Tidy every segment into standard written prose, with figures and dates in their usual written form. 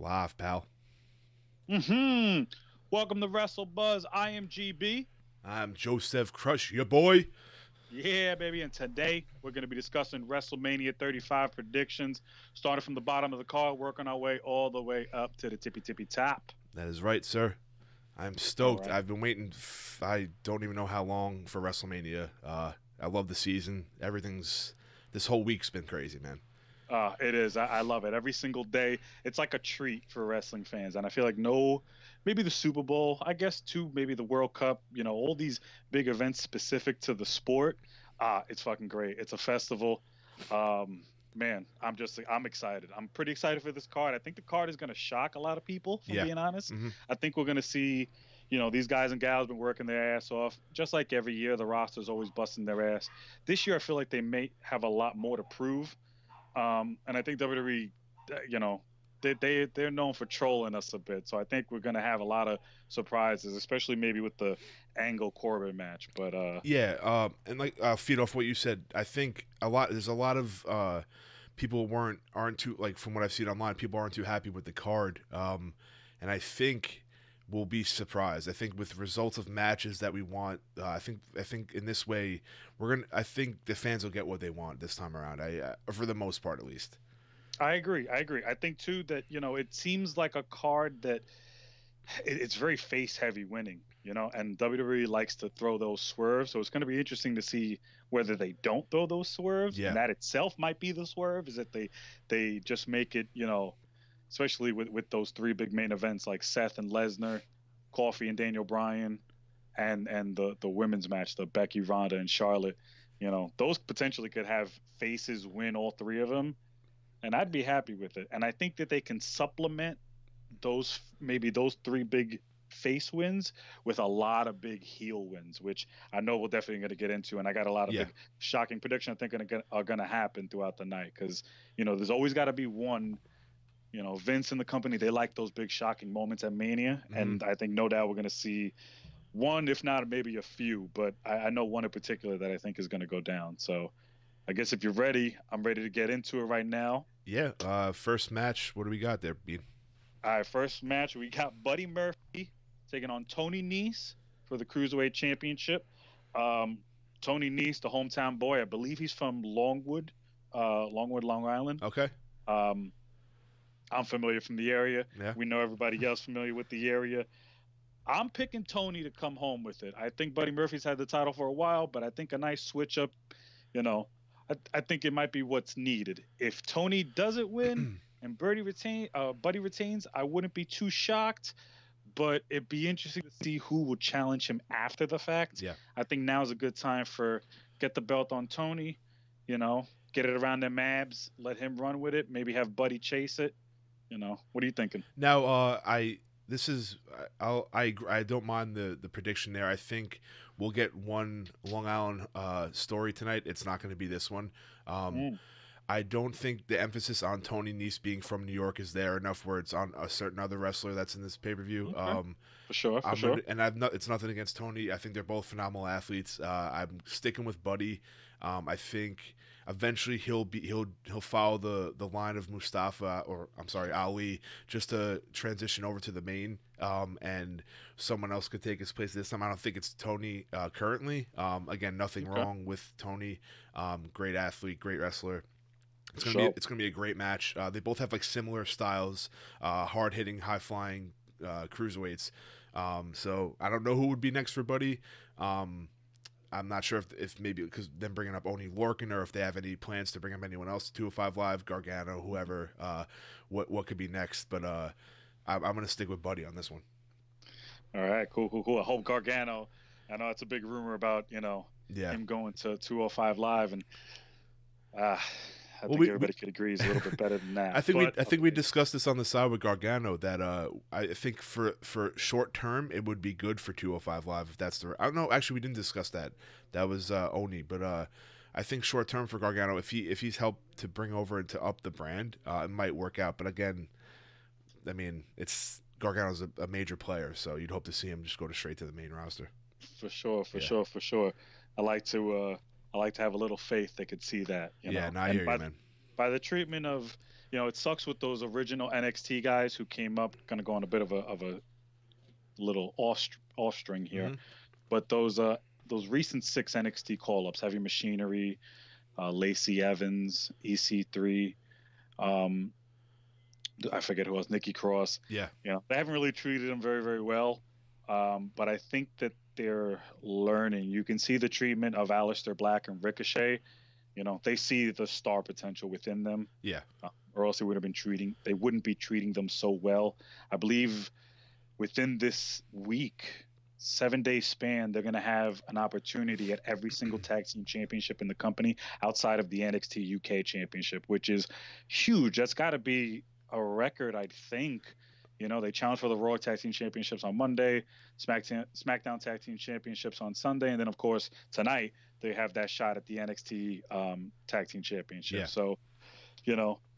Live, pal. Welcome to WrestleBuzz. I am GB. I'm Josev Crush, your boy. Yeah, baby. And today we're going to be discussing WrestleMania 35 predictions, starting from the bottom of the card, working our way all the way up to the tippy top. That is right, sir. I'm stoked. All right. I've been waiting. I don't even know how long for WrestleMania. I love the season. This whole week's been crazy, man. It is. I love it. Every single day, it's like a treat for wrestling fans. And I feel like maybe the Super Bowl, I guess, too, maybe the World Cup, all these big events specific to the sport. It's fucking great. It's a festival. Man, I'm excited. I'm pretty excited for this card. I think the card is going to shock a lot of people, if I'm being honest. Mm-hmm. I think we're going to see, these guys and gals been working their ass off. Just like every year, the roster's always busting their ass. This year, I feel like they may have a lot more to prove. And I think WWE, they're known for trolling us a bit. So I think we're going to have a lot of surprises, especially maybe with the Angle Corbin match. But and like feed off what you said, I think there's a lot of people aren't too, like, from what I've seen online, people aren't too happy with the card. And I think we'll be surprised. I think with results of matches that we want, I think in this way I think the fans will get what they want this time around. For the most part, at least. I agree. I think too that it seems like a card that it's very face heavy winning, and WWE likes to throw those swerves. So it's going to be interesting to see whether they don't throw those swerves. Yeah. And that itself might be the swerve, is that they just make it, especially with those three big main events like Seth and Lesnar, Coffey and Daniel Bryan, and the women's match, the Becky, Ronda, and Charlotte. Those potentially could have faces win all three of them, and I'd be happy with it. And I think that they can supplement those three big face wins with a lot of big heel wins, which I know we're definitely going to get into. And I got a lot of big shocking predictions I think are going to happen throughout the night, because there's always got to be one. Vince and the company, they like those big shocking moments at Mania. Mm-hmm. And I think no doubt we're going to see one, if not maybe a few, but I know one in particular that I think is going to go down. So I guess if you're ready, I'm ready to get into it right now. Yeah. First match, what do we got there, Bean? All right, first match, we got Buddy Murphy taking on Tony Nese for the Cruiserweight Championship. Tony Nese, the hometown boy, I believe he's from Longwood, Long Island. Okay. I'm familiar from the area. Yeah. We know everybody else familiar with the area. I'm picking Tony to come home with it. I think Buddy Murphy's had the title for a while, but I think a nice switch up, I think it might be what's needed. If Tony doesn't win and Buddy retains, I wouldn't be too shocked, but it'd be interesting to see who will challenge him after the fact. Yeah. I think now's a good time for get the belt on Tony, get it around them abs, let him run with it, maybe have Buddy chase it. What are you thinking? Now, I don't mind the prediction there. I think we'll get one Long Island story tonight. It's not going to be this one. I don't think the emphasis on Tony Nese being from New York is there enough where it's on a certain other wrestler that's in this pay-per-view. Okay. For sure. And it's nothing against Tony. I think they're both phenomenal athletes. I'm sticking with Buddy. I think eventually he'll follow the line of Ali, just to transition over to the main, and someone else could take his place this time. I don't think it's Tony currently. Again, nothing wrong with Tony. Great athlete, great wrestler. It's gonna be a great match. They both have like similar styles, hard hitting, high flying cruiserweights. So I don't know who would be next for Buddy. I'm not sure if maybe because them bringing up Oney Lorcan, or if they have any plans to bring up anyone else, 205 Live, Gargano, whoever, what could be next. But I'm going to stick with Buddy on this one. All right, cool. I hope Gargano, I know it's a big rumor about, him going to 205 Live, and I think everybody could agree he's a little bit better than that. I think we discussed this on the side with Gargano that I think for short term it would be good for 205 Live if that's the. I don't know. Actually, we didn't discuss that. That was Oni, but I think short term for Gargano, if he's helped to bring over and to up the brand, it might work out. But again, I mean, it's Gargano's a major player, so you'd hope to see him just go straight to the main roster. For sure. I like to have a little faith they could see that. I hear you, man. by the treatment of, it sucks with those original NXT guys who came up, gonna go on a bit of a little off string here, Mhm. but those recent 6 NXT call ups, Heavy Machinery, Lacey Evans, EC3, I forget who else, Nikki Cross. Yeah. They haven't really treated them very, very well. But I think that they're learning. You can see the treatment of Aleister Black and Ricochet. They see the star potential within them. Yeah. Or else they wouldn't be treating them so well. I believe within this week, 7-day span, they're going to have an opportunity at every single tag team championship in the company outside of the NXT UK championship, which is huge. That's got to be a record, I think. They challenge for the Raw Tag Team Championships on Monday, SmackDown Tag Team Championships on Sunday, and then, of course, tonight they have that shot at the NXT Tag Team Championship. Yeah. So,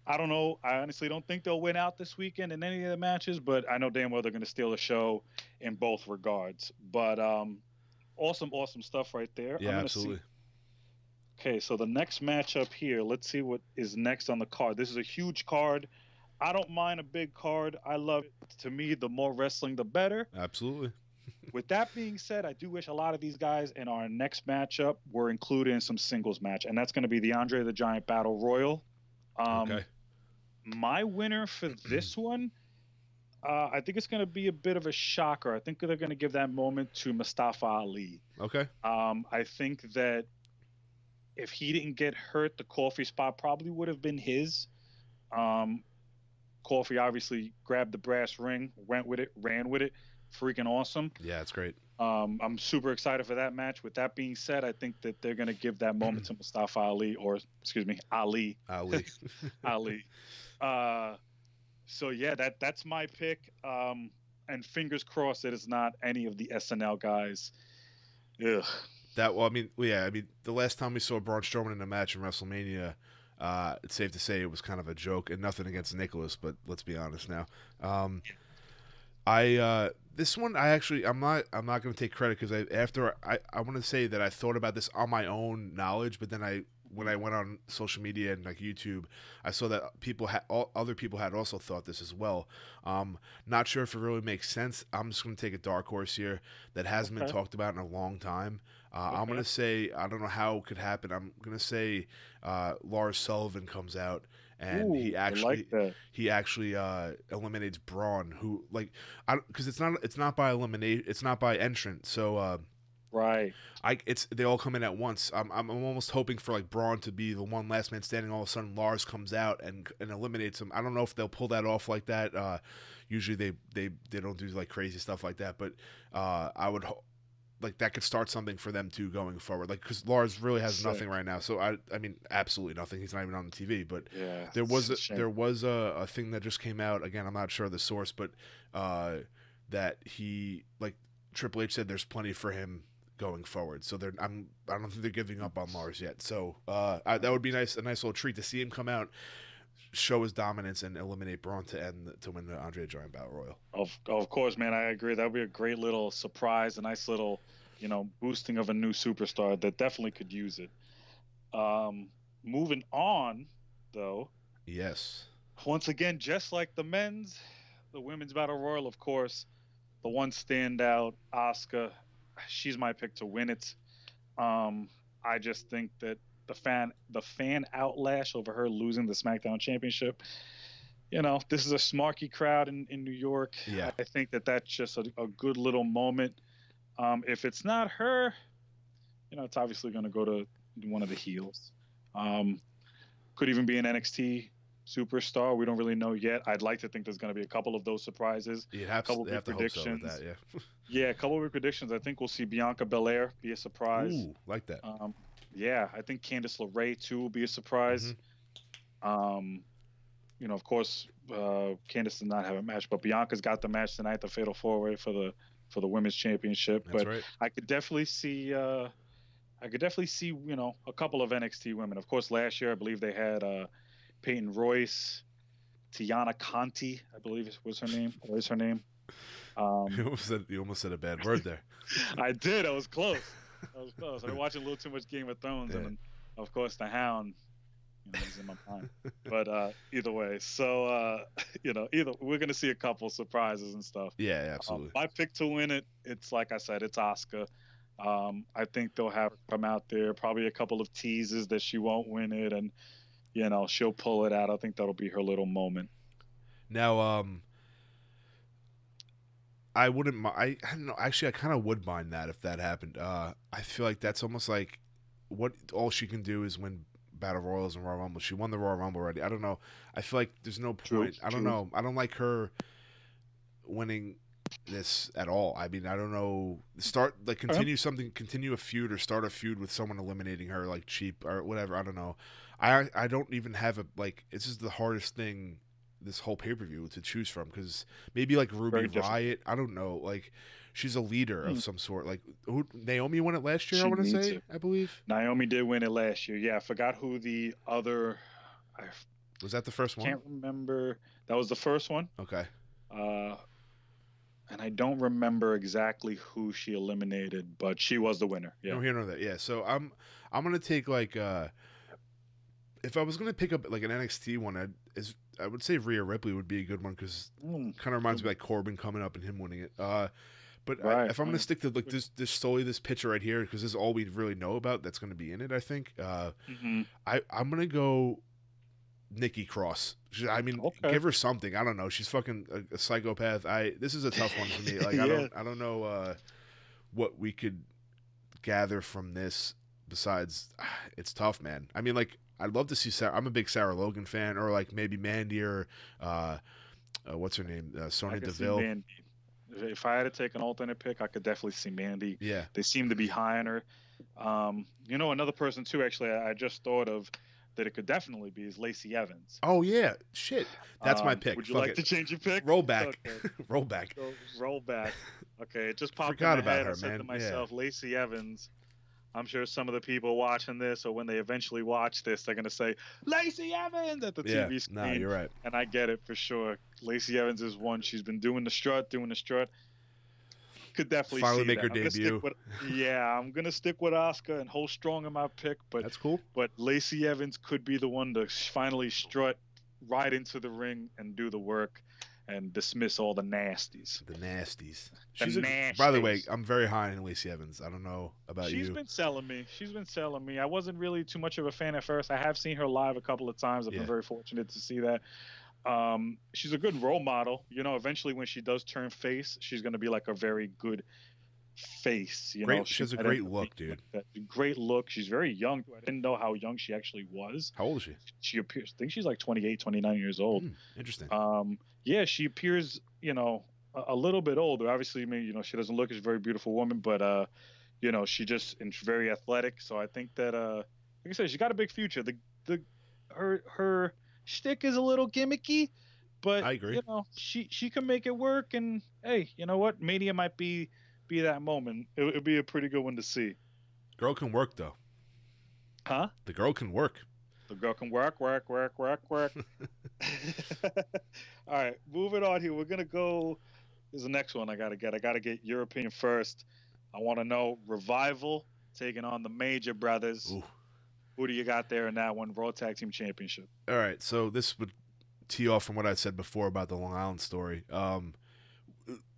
I don't know. I honestly don't think they'll win out this weekend in any of the matches, but I know damn well they're going to steal the show in both regards. But awesome stuff right there. Yeah, absolutely. Okay, so the next matchup here, let's see what is next on the card. This is a huge card. I don't mind a big card. I love it. To me, the more wrestling, the better. Absolutely. With that being said, I do wish a lot of these guys in our next matchup were included in some singles match, and that's going to be the Andre the Giant Battle Royal. Okay. My winner for this one, I think it's going to be a bit of a shocker. I think they're going to give that moment to Mustafa Ali. Okay. I think that if he didn't get hurt, the Coffee spot probably would have been his. Coffee obviously grabbed the brass ring, went with it, ran with it. Freaking awesome. Yeah, it's great. I'm super excited for that match. With that being said, I think that they're going to give that moment to Mustafa Ali, or excuse me, Ali. Ali. Ali. So yeah, that's my pick. And fingers crossed that it's not any of the SNL guys. Ugh. The last time we saw Braun Strowman in a match in WrestleMania, it's safe to say it was kind of a joke, and nothing against Nicholas, but let's be honest now. This one I'm not going to take credit because I want to say that I thought about this on my own knowledge, but then when I went on social media and like YouTube, I saw that other people had also thought this as well. Not sure if it really makes sense. I'm just going to take a dark horse here that hasn't been talked about in a long time. I'm going to say, I don't know how it could happen. I'm going to say Lars Sullivan comes out and he actually eliminates Braun, who because it's not by elimination, it's not by entrant. So right. They all come in at once. I'm almost hoping for like Braun to be the one last man standing. All of a sudden, Lars comes out and eliminates him. I don't know if they'll pull that off like that. Usually they don't do like crazy stuff like that. But I would like that could start something for them too going forward. Like because Lars really has nothing right now. So I mean absolutely nothing. He's not even on the TV. But yeah, there was a thing that just came out. Again, I'm not sure of the source, but that he like Triple H said there's plenty for him going forward. So I don't think they're giving up on Lars yet. So that would be a nice little treat to see him come out, show his dominance, and eliminate Braun to win the Andre the Giant Battle Royal. Of course, man. I agree. That would be a great little surprise, a nice little boosting of a new superstar that definitely could use it. Moving on, though. Yes. Once again, just like the women's Battle Royal, of course, the one standout, Asuka. She's my pick to win it. I just think that the fan outlash over her losing the SmackDown Championship. This is a smarky crowd in New York. Yeah. I think that's just a good little moment. If it's not her, it's obviously going to go to one of the heels. Could even be an NXT superstar. We don't really know yet. I'd like to think there's going to be a couple of those surprises. You have to hope so with that, yeah. Yeah, a couple of predictions. I think we'll see Bianca Belair be a surprise. Ooh, like that. Yeah, I think Candice LeRae too will be a surprise. Mm-hmm. Of course, Candice did not have a match, but Bianca's got the match tonight, the Fatal 4-Way for the women's championship. That's but right. I could definitely see a couple of NXT women. Of course, last year I believe they had Peyton Royce, Tiana Conti, I believe was her name. Or is her name? You almost said a bad word there. I did. I was close. I've been watching a little too much Game of Thrones, and then, of course, the Hound He's in my mind. But either way, so either we're gonna see a couple surprises and stuff. Yeah, absolutely. My pick to win it, it's like I said, it's Asuka. I think they'll have her come out there, probably a couple of teases that she won't win it, and she'll pull it out. I think that'll be her little moment. Now, I wouldn't mind. I don't know. Actually, I kind of would mind that if that happened. I feel like that's almost like what all she can do is win Battle Royals and Royal Rumble. She won the Royal Rumble already. I don't know. I feel like there's no point. I don't know. I don't like her winning this at all. I mean, I don't know. Continue a feud or start a feud with someone eliminating her like cheap or whatever. I don't know. I don't even have a like. This is the hardest thing this whole pay-per-view to choose from, because maybe like Ruby Riott, I don't know, like she's a leader of some sort. Like Naomi won it last year, I want to say, I believe. Naomi did win it last year. Yeah, I forgot who the other. Was that the first one? Can't remember. That was the first one. Okay. And I don't remember exactly who she eliminated, but she was the winner. Yeah. No, here nor there. Yeah. So I'm gonna take like if I was gonna pick up like an NXT one, I would say Rhea Ripley would be a good one, because kind of reminds me like Corbin coming up and him winning it. But if I'm going to stick to like this solely this picture right here, because this is all we really know about that's going to be in it, I think. I'm going to go Nikki Cross. I mean, give her something. I don't know. She's fucking a psychopath. This is a tough one for me. Like I don't know what we could gather from this besides it's tough, man. I mean, like, I'd love to see Sarah. I'm a big Sarah Logan fan, or like maybe Mandy, or what's her name, Sonya Deville. If I had to take an alternate pick, I could definitely see Mandy. Yeah, they seem to be high on her. Another person too. Actually, I just thought of that it could definitely be is Lacey Evans. Oh yeah, shit, that's my pick. Would you like to change your pick? Roll back, roll back, roll back. Okay, it just popped Forgot in my about head. her, I said man. to myself, Lacey Evans. I'm sure some of the people watching this, or when they eventually watch this, they're going to say, Lacey Evans at the TV screen. No, you're right. And I get it for sure. Lacey Evans is one. She's been doing the strut. Could definitely finally see make that. her debut. I'm going to stick with Asuka and hold strong in my pick. But that's cool. But Lacey Evans could be the one to finally strut right into the ring and do the work and dismiss all the nasties. By the way, I'm very high on Lacey Evans. I don't know about you. She's been selling me. I wasn't really too much of a fan at first. I have seen her live a couple of times. I've been very fortunate to see that. She's a good role model. Eventually when she does turn face, she's going to be like a very good face. She has a great look, dude. Great look. She's very young. I didn't know how young she actually was. How old is she? She appears. I think she's like 28, 29 years old. Interesting. Yeah, she appears, a little bit older. Obviously, she doesn't look as a very beautiful woman, but she just is very athletic. So I think that, like I said, she's got a big future. Her shtick is a little gimmicky, but I agree. She can make it work. And hey, you know what? Mania might be that moment. It would be a pretty good one to see. Girl can work though. Huh? The girl can work. The girl can work. All right, moving on here. We're gonna go. Here's the next one I gotta get. I gotta get your opinion first. I want to know Revival taking on the Major Brothers. Ooh. Who do you got there in that one? Raw Tag Team Championship. All right, so this would tee off from what I said before about the Long Island story.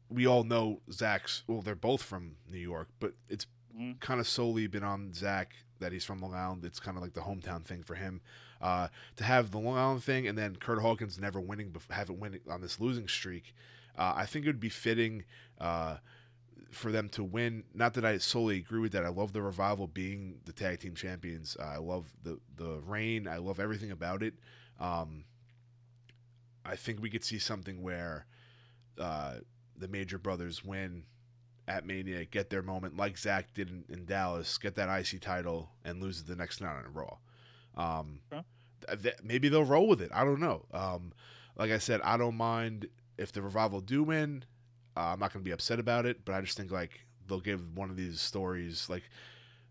We all know Zach's. Well, they're both from New York, but it's kind of solely been on Zach that he's from Long Island. It's kind of like the hometown thing for him. To have the Long Island thing and then Kurt Hawkins never winning, haven't winning on this losing streak, I think it would be fitting for them to win. Not that I solely agree with that. I love the Revival being the tag team champions. I love the reign. I love everything about it. I think we could see something where the Major Brothers win at Mania, get their moment like Zach did in Dallas, get that IC title, and lose it the next night on Raw. Maybe they'll roll with it. I don't know. Like I said, I don't mind if the Revival do win. I'm not going to be upset about it, but I just think like they'll give one of these stories, like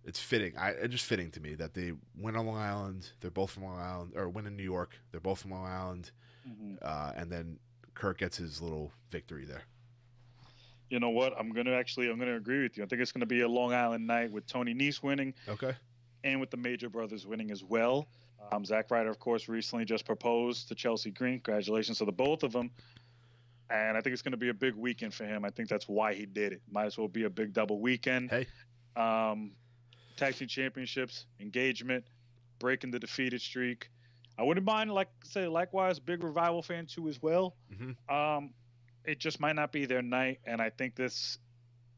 it's fitting. It's just fitting to me that they win on Long Island. They're both from Long Island, or win in New York. They're both from Long Island, and then Kurt gets his little victory there. You know what? I'm gonna agree with you. I think it's gonna be a Long Island night with Tony Nese winning. Okay. And with the Major Brothers winning as well. Zack Ryder, of course, recently just proposed to Chelsea Green. Congratulations to the both of them. And I think it's going to be a big weekend for him. I think that's why he did it. Might as well be a big double weekend. Hey. Tag team championships, engagement, breaking the defeated streak. I wouldn't mind, like I say, likewise, big Revival fan too as well. Mm-hmm. It just might not be their night, and I think this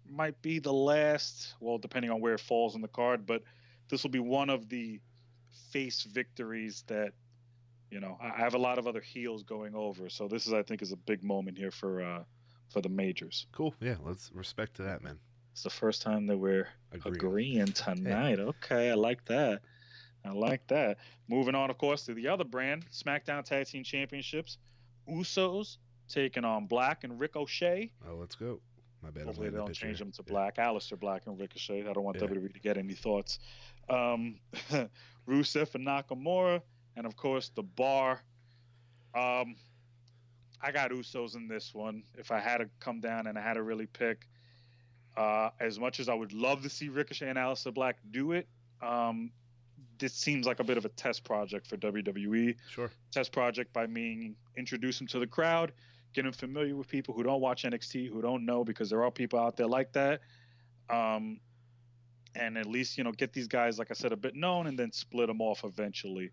might be the last, well, depending on where it falls in the card, but this will be one of the face victories that, you know, I have a lot of other heels going over. So this is, I think, is a big moment here for the majors. Cool. Yeah, let's respect to that, man. It's the first time that we're agreeing tonight. Hey. Okay, I like that. I like that. Moving on, of course, to the other brand, SmackDown Tag Team Championships. Usos taking on Black and Ricochet. Oh, let's go. My bad. Hopefully they don't change them to Black. Aleister Black and Ricochet. I don't want WWE to get any thoughts. Rusev and Nakamura. And, of course, the Bar. I got Usos in this one. If I had to come down and I had to really pick, as much as I would love to see Ricochet and Aleister Black do it, this seems like a bit of a test project for WWE. Sure. Test project by meaning introduce them to the crowd, get them familiar with people who don't watch NXT, who don't know, because there are people out there like that. And at least, you know, get these guys, like I said, a bit known, and then split them off eventually.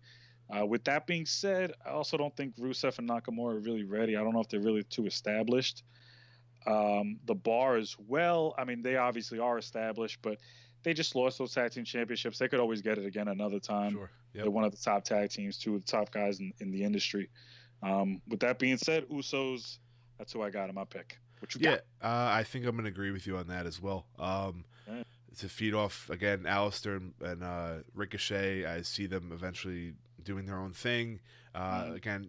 With that being said, I also don't think Rusev and Nakamura are really ready. I don't know if they're really too established. The Bar as well. I mean, they obviously are established, but they just lost those tag team championships. They could always get it again another time. Sure. Yep. They're one of the top tag teams, two of the top guys in the industry. With that being said, Usos, that's who I got in my pick. What you got? I think I'm going to agree with you on that as well. To feed off, again, Aleister and Ricochet, I see them eventually doing their own thing. Again,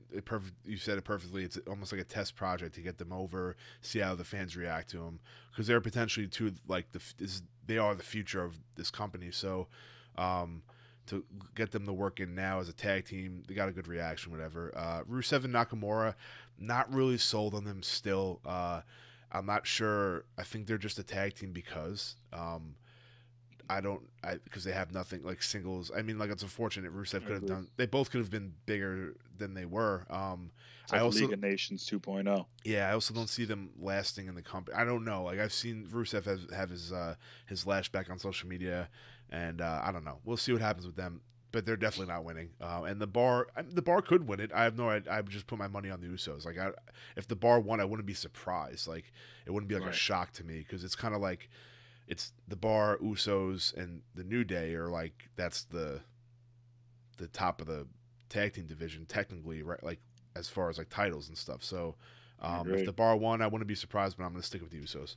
you said it perfectly. It's almost like a test project to get them over, see how the fans react to them, because they're potentially they are the future of this company. So to get them to work in now as a tag team, they got a good reaction, whatever. Rusev and Nakamura, not really sold on them still. I'm not sure. I think they're just a tag team because because they have nothing like singles. I mean, like, it's unfortunate. Rusev could have done. They both could have been bigger than they were. I also League of Nations 2.0. Yeah, I also don't see them lasting in the company. I don't know. Like, I've seen Rusev have his lash back on social media, and I don't know. We'll see what happens with them. But they're definitely not winning. And the Bar could win it. I have no idea. I would just put my money on the Usos. Like, if the Bar won, I wouldn't be surprised. Like, it wouldn't be like a shock to me, because it's kind of like, it's the Bar, Usos, and the New Day are like, that's the top of the tag team division technically, right? Like, as far as like titles and stuff. So if the Bar won, I wouldn't be surprised, but I'm going to stick with the Usos.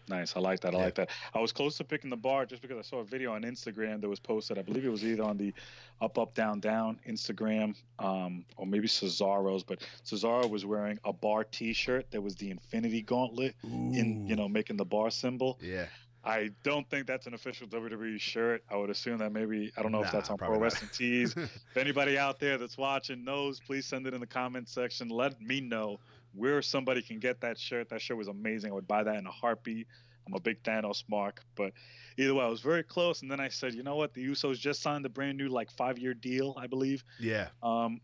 Nice. I like that. I like that. I was close to picking the Bar just because I saw a video on Instagram that was posted. I believe it was either on the Up, Down, Down Instagram or maybe Cesaro's. But Cesaro was wearing a Bar T-shirt that was the Infinity Gauntlet making the Bar symbol. Yeah. I don't think that's an official WWE shirt. I would assume that maybe, I don't know if that's on Pro Wrestling Tees. If anybody out there that's watching knows, please send it in the comment section. Let me know where somebody can get that shirt. That shirt was amazing. I would buy that in a heartbeat. I'm a big Thanos mark. But either way, I was very close. And then I said, you know what? The Usos just signed a brand new 5-year deal, I believe. Yeah.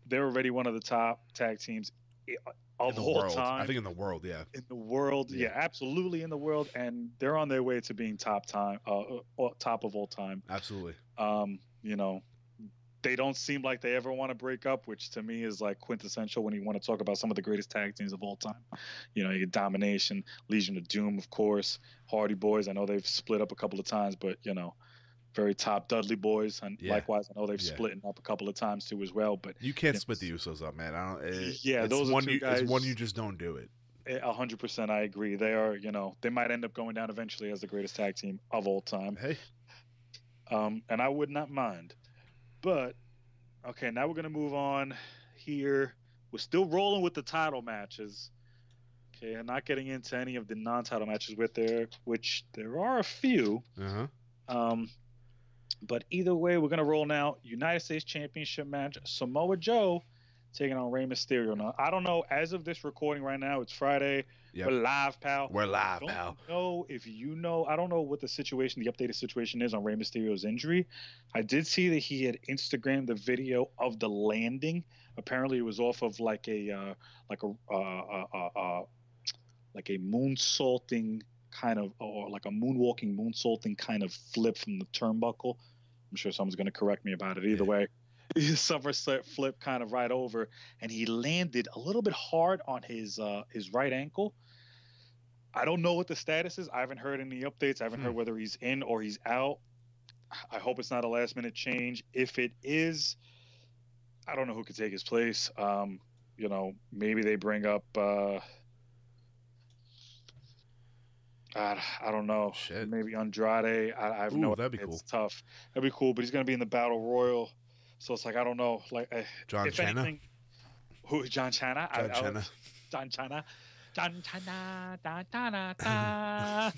They're already one of the top tag teams of all time. I think in the world, yeah. In the world, yeah, absolutely in the world. And they're on their way to being top of all time. Absolutely. They don't seem like they ever want to break up, which to me is like quintessential when you want to talk about some of the greatest tag teams of all time. You get Domination, Legion of Doom, of course, Hardy Boys. I know they've split up a couple of times, but very top Dudley Boys, and likewise, I know they've split up a couple of times too as well. But you can't split the Usos up, man. Those are two guys. It's one you just don't do it. 100%, I agree. They are, they might end up going down eventually as the greatest tag team of all time. Hey, and I would not mind. But, okay, now we're going to move on here. We're still rolling with the title matches. Okay, and not getting into any of the non-title matches which there are a few. Uh-huh. But either way, we're going to roll now. United States Championship match. Samoa Joe taking on Rey Mysterio. Now, I don't know. As of this recording right now, it's Friday. Yep. We're live, pal. We're live, Don't pal. know if you know. I don't know what the situation, the updated situation is on Rey Mysterio's injury. I did see that he had Instagrammed the video of the landing. Apparently, it was off of like a moonsaulting kind of, or like a moonwalking moonsaulting kind of flip from the turnbuckle. I'm sure someone's going to correct me about it. Either way, somersault flip kind of right over, and he landed a little bit hard on his right ankle. I don't know what the status is. I haven't heard any updates. I haven't heard whether he's in or he's out. I hope it's not a last minute change. If it is, I don't know who could take his place. Maybe they bring up. I don't know. Shit. Maybe Andrade. I have no. That'd be cool. It's tough. That'd be cool, but he's going to be in the Battle Royal, so it's like I don't know. Like John Cena. Who? John Cena. John Cena. John Cena. Da, da, da, da.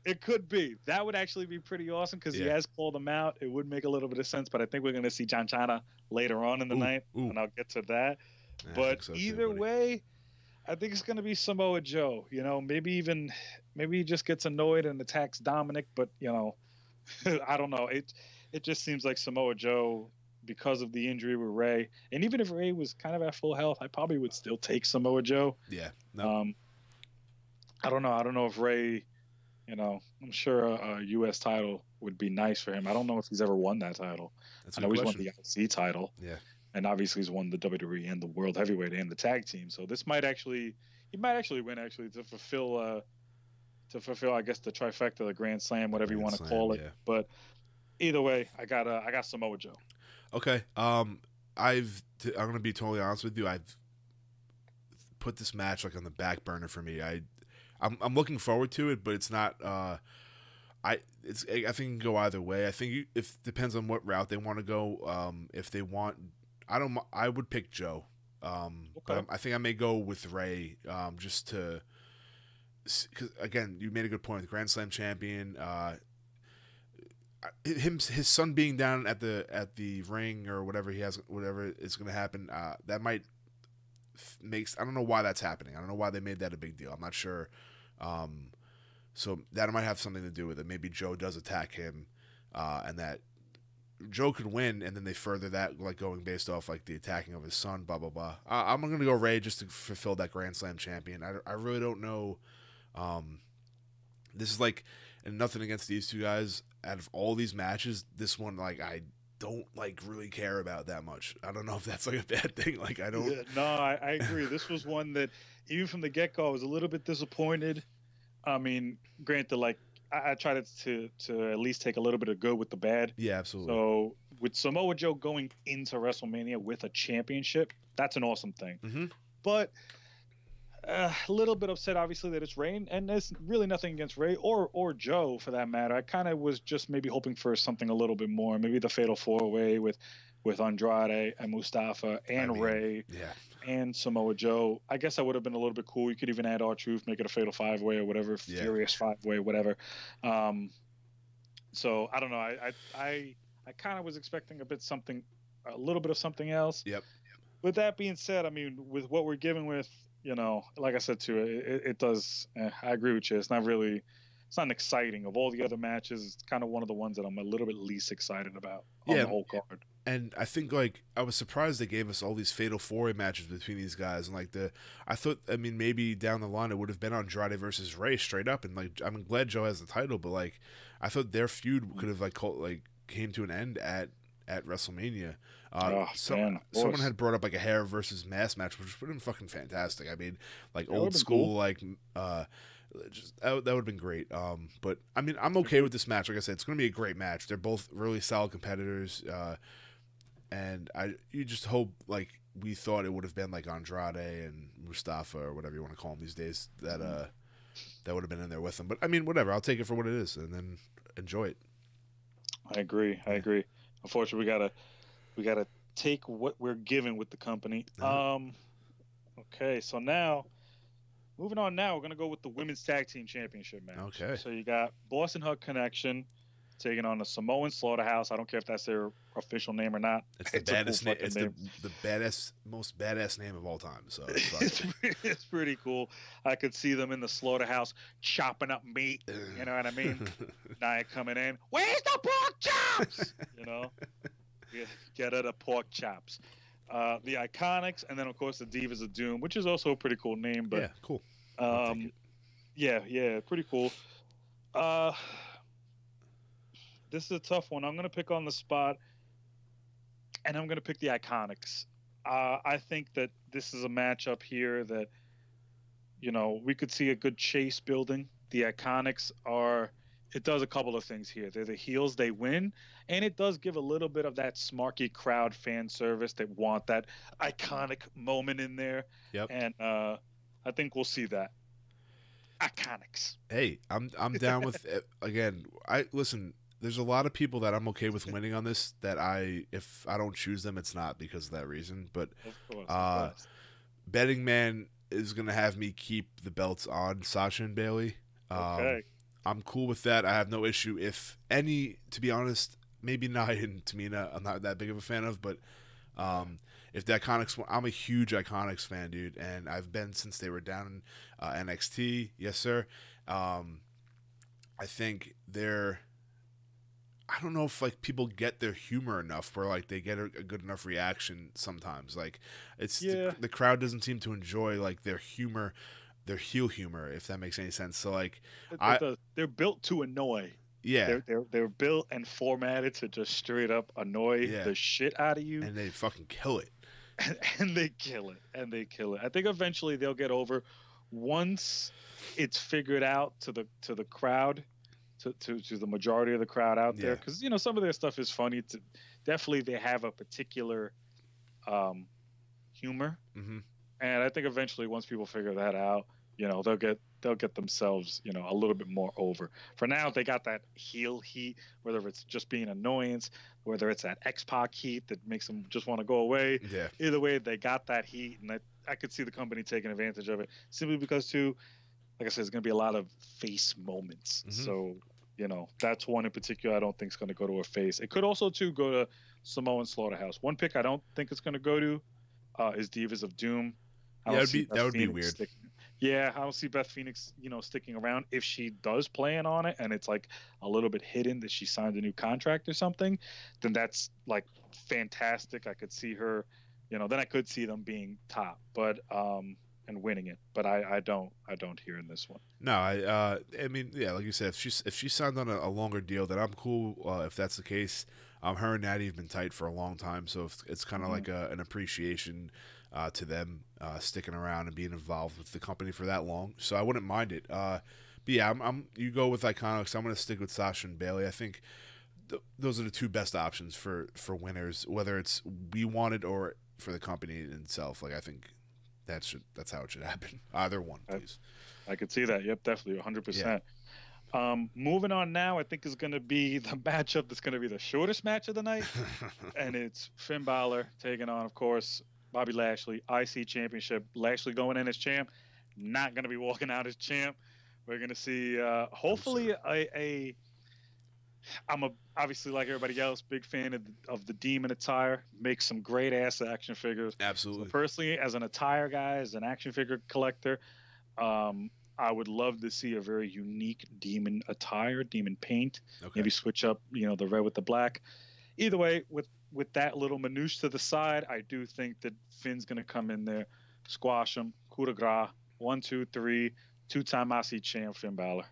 It could be. That would actually be pretty awesome because he has called him out. It would make a little bit of sense, but I think we're going to see John Cena later on in the night, and I'll get to that. Yeah, but so either way, I think it's going to be Samoa Joe. Maybe he just gets annoyed and attacks Dominic, but I don't know. It just seems like Samoa Joe, because of the injury with Rey, and even if Rey was kind of at full health, I probably would still take Samoa Joe. Yeah. No. I don't know. I don't know if Rey, I'm sure a U.S. title would be nice for him. I don't know if he's ever won that title. That's I know he's won the IC title. Yeah. And obviously he's won the WWE and the World Heavyweight and the Tag Team. So this he might actually win to fulfill, I guess, the trifecta, the Grand Slam, whatever you want to call it. Yeah. But either way, I got Samoa Joe. Okay. I'm gonna be totally honest with you. I've put this match on the back burner for me. I'm looking forward to it, but it's not. I think it can go either way. I think it depends on what route they want to go. If they want, I would pick Joe. But I think I may go with Rey. Just to, because again, you made a good point. The Grand Slam champion. His son being down at the ring or whatever is going to happen. That might I don't know why that's happening. I don't know why they made that a big deal. I'm not sure. So that might have something to do with it. Maybe Joe does attack him, and that Joe could win, and then they further that, like going based off like the attacking of his son, blah blah blah. I'm gonna go Rey just to fulfill that Grand Slam champion. I really don't know. This is like, and nothing against these two guys. Out of all these matches, this one I don't really care about that much. I don't know if that's a bad thing. I don't. Yeah, no, I agree. This was one that even from the get go, I was a little bit disappointed. I mean, granted, I tried to at least take a little bit of good with the bad. Yeah, absolutely. So with Samoa Joe going into WrestleMania with a championship, that's an awesome thing. Mm-hmm. But a little bit upset, obviously, that it's Rey, and there's really nothing against Rey or Joe for that matter. I kind of was just maybe hoping for something a little bit more, maybe the Fatal 4-Way with Andrade and Mustafa and Rey and Samoa Joe. I guess that would have been a little bit cool. You could even add R-Truth, make it a Fatal 5-Way or whatever, Furious 5-Way, whatever. So I don't know. I kind of was expecting a little bit of something else. Yep. With that being said, I mean, with what we're given with, like I said too, it does. I agree with you. It's not exciting. Of all the other matches, it's kind of one of the ones that I'm a little bit least excited about on the whole card. And I think I was surprised they gave us all these Fatal 4-Way matches between these guys, and I thought, maybe down the line it would have been Andrade versus Rey straight up, and I'm glad Joe has the title, but I thought their feud could have came to an end at WrestleMania. Someone had brought up a hair versus mask match, which would have been fucking fantastic. I mean, old school, cool. Just that would have been great. But I'm okay with this match. Like I said, it's going to be a great match. They're both really solid competitors, and you just hope we thought it would have been Andrade and Mustafa or whatever you want to call them these days that would have been in there with them. But whatever. I'll take it for what it is and then enjoy it. I agree. Unfortunately, we gotta take what we're given with the company. Okay, so now moving on. Now we're gonna go with the Women's Tag Team Championship match. Okay. So you got Boss and Hug Connection taking on the Samoan Slaughterhouse. I don't care if that's their official name or not. It's the baddest name. It's the baddest, most badass name of all time. So it's pretty cool. I could see them in the Slaughterhouse chopping up meat. You know what I mean? Nia coming in. Where's the pork chops? You know, get her the pork chops. The Iconics, and then of course the Divas of Doom, which is also a pretty cool name. But yeah, cool. Yeah, pretty cool. This is a tough one. I'm going to pick on the spot, and I'm going to pick the Iconics. I think that this is a matchup here that, you know, we could see a good chase building. The Iconics it does a couple of things here. They're the heels, they win, and it does give a little bit of that smarky crowd fan service that want that iconic moment in there. Yep. And I think we'll see that. Iconics. Hey, I'm down with again. Listen. There's a lot of people that I'm okay with winning on this. That if I don't choose them, it's not because of that reason. But of course. Betting Man is gonna have me keep the belts on Sasha and Bayley. Okay. I'm cool with that. I have no issue. If any, to be honest, maybe Nia and Tamina, I'm not that big of a fan of. But if the Iconics, I'm a huge Iconics fan, dude, and I've been since they were down in NXT. Yes, sir. I think they're. I don't know if like people get their humor enough where like they get a good enough reaction sometimes. Like it's the crowd doesn't seem to enjoy like their humor, their heel humor, if that makes any sense. So like they're built to annoy. Yeah. They're built and formatted to just straight up annoy the shit out of you. And they fucking kill it. And they kill it. I think eventually they'll get over once it's figured out to the crowd. To the majority of the crowd out there, because you know some of their stuff is funny. Definitely they have a particular humor, and I think eventually once people figure that out, you know they'll get themselves a little bit more over. For now, they got that heel heat, whether it's just being annoyance, whether it's that X-Pac heat that makes them just want to go away. Yeah. Either way, they got that heat, and I could see the company taking advantage of it simply because like I said, it's going to be a lot of face moments. So, that's one in particular I don't think is going to go to a face. It could also, too, go to Samoan Slaughterhouse. One pick I don't think it's going to go to is Divas of Doom. That would be weird. I don't see Beth Phoenix, sticking around. If she does plan on it and it's like a little bit hidden that she signed a new contract or something, then that's like fantastic. I could see her, then I could see them being top. But and winning it, but I don't hear in this one. No, I mean, yeah, like you said, if she signed on a longer deal, then I'm cool. If that's the case, her and Natty have been tight for a long time, so it's kind of like an appreciation to them sticking around and being involved with the company for that long. So I wouldn't mind it. But yeah, you go with Iconics. I'm gonna stick with Sasha and Bayley. I think those are the two best options for winners, whether it's we want it or for the company itself. Like I think. That's how it should happen. Either one, please. I could see that. Yep, definitely, 100%. Moving on now, I think is going to be the matchup that's going to be the shortest match of the night, and it's Finn Balor taking on, of course, Bobby Lashley, IC Championship. Lashley going in as champ, not going to be walking out as champ. We're going to see, hopefully, I'm obviously like everybody else, big fan of the Demon attire. Makes some great ass action figures. Absolutely. So personally, as an attire guy, as an action figure collector, I would love to see a very unique Demon attire, Demon paint. Okay. Maybe switch up, the red with the black. Either way, with that little minutiae to the side, I do think that Finn's gonna come in there, squash him, coup de grace, 1, 2, 3, 2-time IC champ Finn Balor.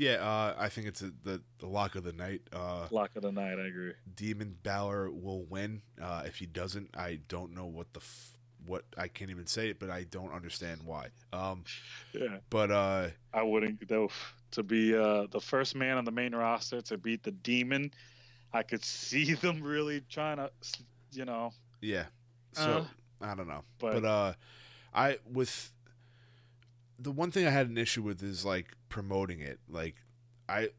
Yeah, I think it's the lock of the night. Lock of the night, I agree. Demon Balor will win. If he doesn't, I don't know what I can't even say it, but I don't understand why. But I wouldn't though. To be the first man on the main roster to beat the Demon, I could see them really trying to, Yeah. So I don't know, but the one thing I had an issue with is like promoting it. Like I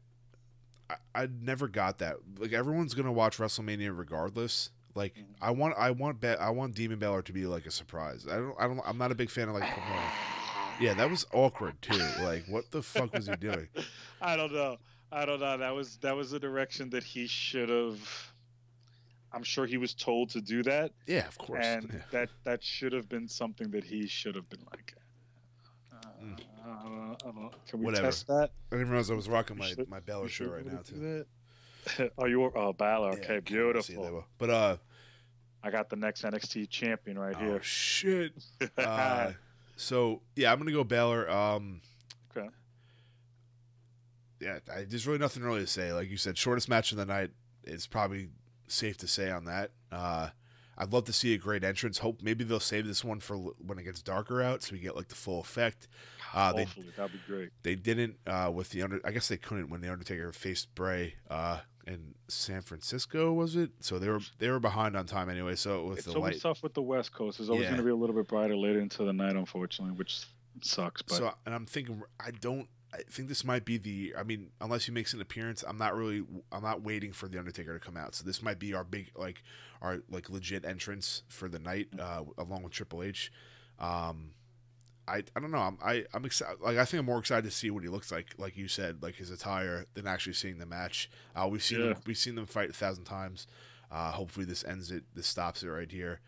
never got that. Like everyone's gonna watch WrestleMania regardless. Like I want Demon Balor to be like a surprise. I'm not a big fan of like promoting. Yeah, that was awkward too. Like what the fuck was he doing? I don't know. I don't know. That was a direction that he should have. I'm sure he was told to do that, Yeah, of course. and Yeah. that should have been something that he should have been like. Mm, Can we whatever. test that? I didn't realize I was rocking You my should, my Balor you shirt should right be now able to too. do that. Oh, you were Balor. Yeah, Okay, can't really see that beautiful. well. But I got the next NXT champion right oh here. shit. So yeah, I'm gonna go Balor. Okay. Yeah, there's really nothing really to say. Like you said, shortest match of the night is probably safe to say on that. I'd love to see a great entrance. Hope maybe they'll save this one for when it gets darker out, so we get like the full effect. Hopefully, that'd be great. They didn't with the I guess they couldn't when the Undertaker faced Bray in San Francisco, was it? So they were behind on time anyway. So with It's the always light, tough with the West Coast. It's always going to be a little bit brighter later into the night, unfortunately, which sucks. But so and I'm thinking I think this might be the. I mean, unless he makes an appearance, I'm not waiting for the Undertaker to come out. So this might be our big our legit entrance for the night, along with Triple H. I don't know. I'm excited. I think I'm more excited to see what he looks like you said, like his attire, than actually seeing the match. We've seen them fight 1,000 times. Hopefully this ends it. This stops it right here.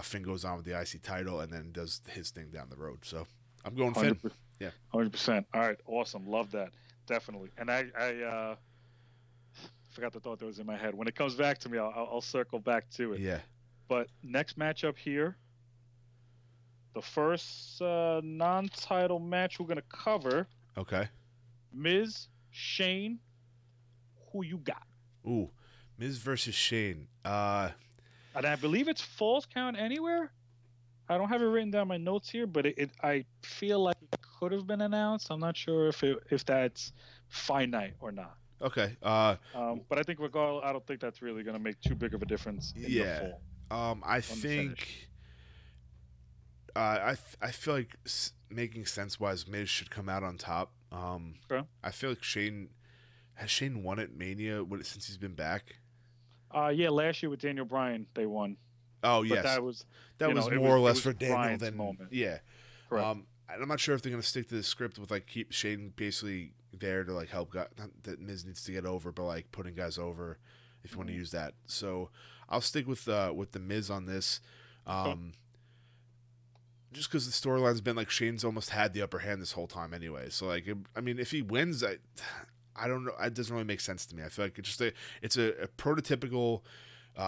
Finn goes on with the IC title and then does his thing down the road. So I'm going Finn. Yeah, 100%. All right, awesome. Love that. Definitely. And I forgot the thought that was in my head. When it comes back to me, I'll circle back to it. Yeah. But next matchup here, the first non-title match we're gonna cover. Okay. Miz, Shane, who you got? Ooh, Miz versus Shane. And I believe it's Falls Count Anywhere. I don't have it written down in my notes here, but I feel like it could have been announced. I'm not sure if that's finite or not. Okay. But I think regardless, I don't think that's really going to make too big of a difference in the fall. I think I feel like making sense-wise, Miz should come out on top. Okay. I feel like has Shane won at Mania since he's been back? Yeah, last year with Daniel Bryan, they won. Oh, but yes. That was more or less for Daniel Bryan's than moment. Yeah. Correct. I'm not sure if they're going to stick to the script with keep Shane basically there to help guys that Miz needs to get over, but putting guys over if you want to use that. So I'll stick with the Miz on this. Just because the storyline's been Shane's almost had the upper hand this whole time anyway. So I mean, if he wins, I don't know. It doesn't really make sense to me. I feel like it's a prototypical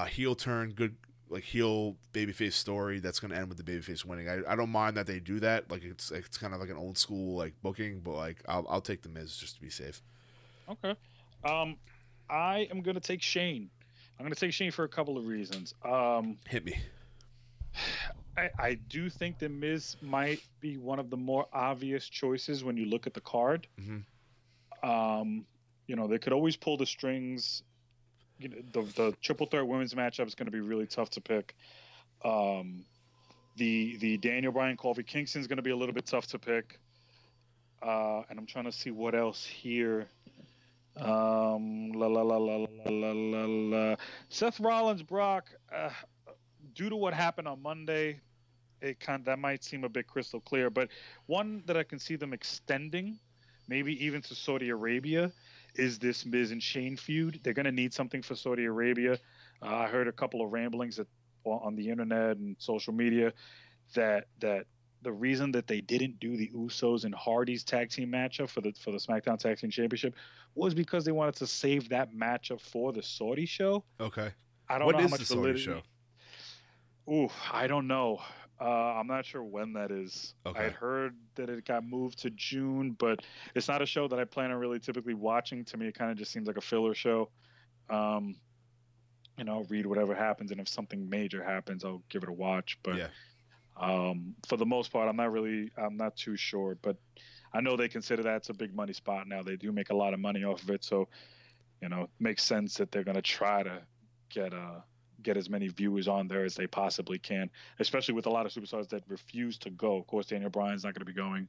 heel turn, good heel babyface story that's going to end with the babyface winning. I don't mind that they do that. It's kind of like an old school booking, but I'll take the Miz just to be safe. Okay. I am going to take Shane. I'm going to take Shane for a couple of reasons. Hit me. I do think that Miz might be one of the more obvious choices when you look at the card. Mm-hmm. They could always pull the strings. The triple threat women's matchup is going to be really tough to pick. The Daniel Bryan Kofi Kingston is going to be a little bit tough to pick. And I'm trying to see what else here. Seth Rollins, Brock. Due to what happened on Monday, that might seem a bit crystal clear. But one that I can see them extending, maybe even to Saudi Arabia, is this Miz and Shane feud. They're going to need something for Saudi Arabia. I heard a couple of ramblings on the internet and social media that the reason that they didn't do the Usos and Hardys tag team matchup for the SmackDown Tag Team Championship was because they wanted to save that matchup for the Saudi show. Okay. I don't know how much the Saudi show. Ooh, I don't know. I'm not sure when that is. Okay. I heard that it got moved to June, but it's not a show that I plan on really typically watching. To me, it kind of just seems like a filler show. I'll read whatever happens, and if something major happens, I'll give it a watch. But for the most part, I'm not too sure. But I know they consider that's a big money spot now. They do make a lot of money off of it, so it makes sense that they're going to try to get as many viewers on there as they possibly can, especially with a lot of superstars that refuse to go. Of course, Daniel Bryan's not going to be going.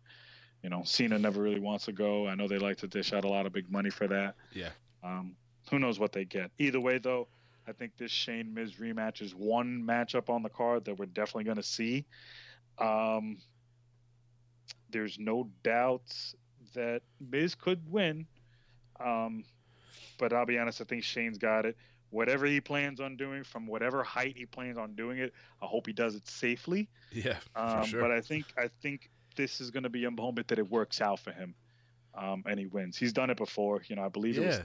Cena never really wants to go. I know they like to dish out a lot of big money for that. Yeah. Who knows what they get. Either way, though, I think this Shane Miz rematch is one matchup on the card that we're definitely going to see. There's no doubt that Miz could win. Um, but I'll be honest, I think Shane's got it. Whatever he plans on doing, from whatever height he plans on doing it, I hope he does it safely. Yeah, for sure. But I think this is going to be a moment that it works out for him, and he wins. He's done it before. I believe it was. Yeah.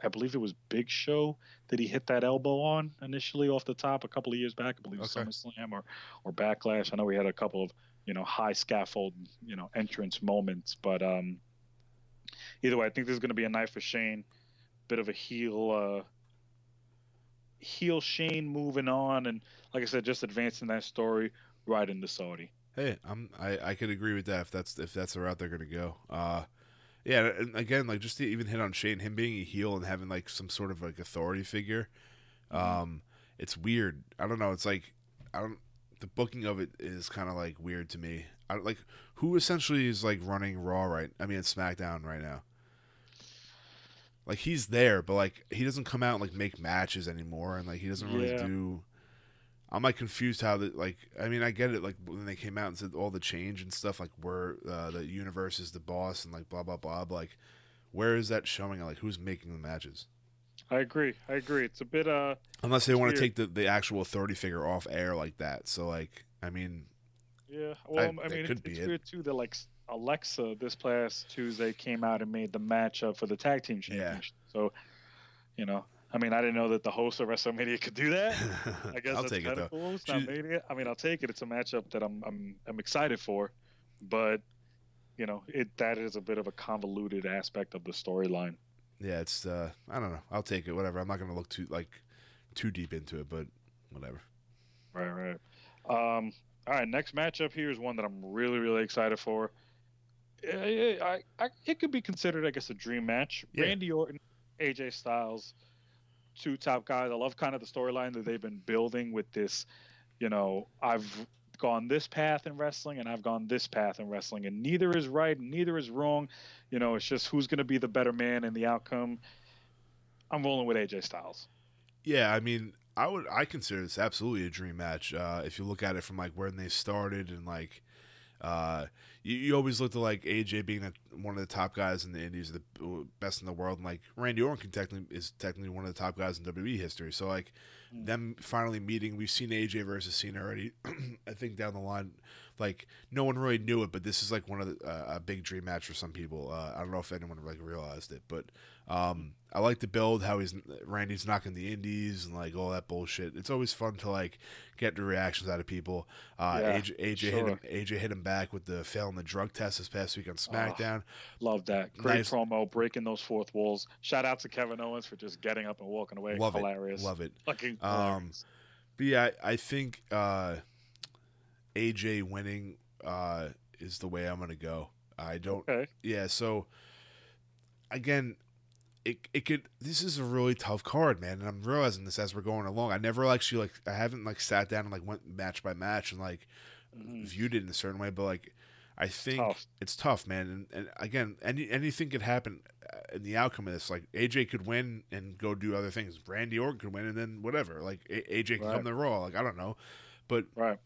I believe it was Big Show that he hit that elbow on initially off the top a couple of years back. I believe it was Okay. SummerSlam or Backlash. I know we had a couple of high scaffold entrance moments, but either way, I think this is going to be a night for Shane. Bit of a heel Shane moving on, and like I said, just advancing that story right into Saudi. Hey, I could agree with that if that's the route they're gonna go. Yeah, and again, like just to even hit on Shane, him being a heel and having like some sort of like authority figure, it's weird. I don't know. It's like I don't. The booking of it is kind of like weird to me. I don't like who essentially is like running Raw right. I mean, it's SmackDown right now. Like he's there, but like he doesn't come out and like make matches anymore, and like he doesn't really Yeah, do. I'm like confused how that like I mean I get it like when they came out and said all the change and stuff like where the universe is the boss and like blah blah blah, but like where is that showing, like who's making the matches? I agree. It's a bit Unless they it's want to weird. take the actual authority figure off air like that. So like I mean Yeah. Well, I that mean, could be it's it. weird too that like Alexa this past Tuesday came out and made the matchup for the tag team Yeah. championship. So, I mean, I didn't know that the host of WrestleMania could do that. I guess I'll that's take it kind of though. cool. It's not She, made it. I mean, I'll take it. It's a matchup that I'm excited for, but that is a bit of a convoluted aspect of the storyline. yeah, it's I don't know. I'll take it. Whatever. I'm not gonna look too deep into it, but whatever. Right, right. All right, next matchup here is one that I'm really, really excited for. It could be considered, I guess, a dream match. Yeah. Randy Orton, AJ Styles, two top guys. I love kind of the storyline that they've been building with this. I've gone this path in wrestling and I've gone this path in wrestling, and neither is right and neither is wrong. It's just who's going to be the better man in the outcome. I'm rolling with AJ Styles. Yeah, I mean, I consider this absolutely a dream match. If you look at it from like when they started and like, you always looked at like AJ being one of the top guys in the Indies, the best in the world, and like Randy Orton is technically one of the top guys in WWE history. So like them finally meeting, we've seen AJ versus Cena already. I think down the line, like no one really knew it, but this is like one of a big dream match for some people. I don't know if anyone like realized it, but I like the build, how Randy's knocking the indies and like all that bullshit. It's always fun to like get the reactions out of people. Yeah, AJ hit him back with the failing the drug test this past week on Oh, SmackDown. love that. Great Nice, promo, breaking those fourth walls. Shout out to Kevin Owens for just getting up and walking away. love it, Hilarious. love it. Fucking Um, hilarious. but yeah, I think AJ winning is the way I'm gonna go. I don't. Okay. Yeah, so again, it could. This is a really tough card, man, and I'm realizing this as we're going along. I never actually like. I haven't like sat down and like went match by match and like Mhm. viewed it in a certain way, but like I think Tough. it's tough, man. And again, anything could happen in the outcome of this. Like AJ could win and go do other things. Randy Orton could win and then whatever. Like AJ can Right. come to Raw. Like I don't know, but Right.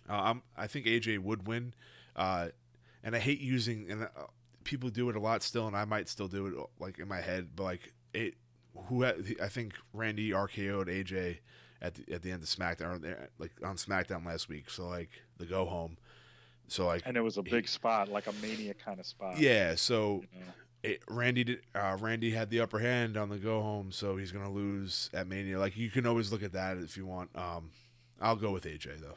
I think AJ would win. And I hate using and people do it a lot still, and I might still do it like in my head, but like I think Randy RKO'd AJ at the end of SmackDown, like on SmackDown last week. So like the go home. So like And it was a big spot, like a Mania kind of spot. yeah. So You know? Randy had the upper hand on the go home, so he's gonna lose at Mania. Like you can always look at that if you want. I'll go with AJ though.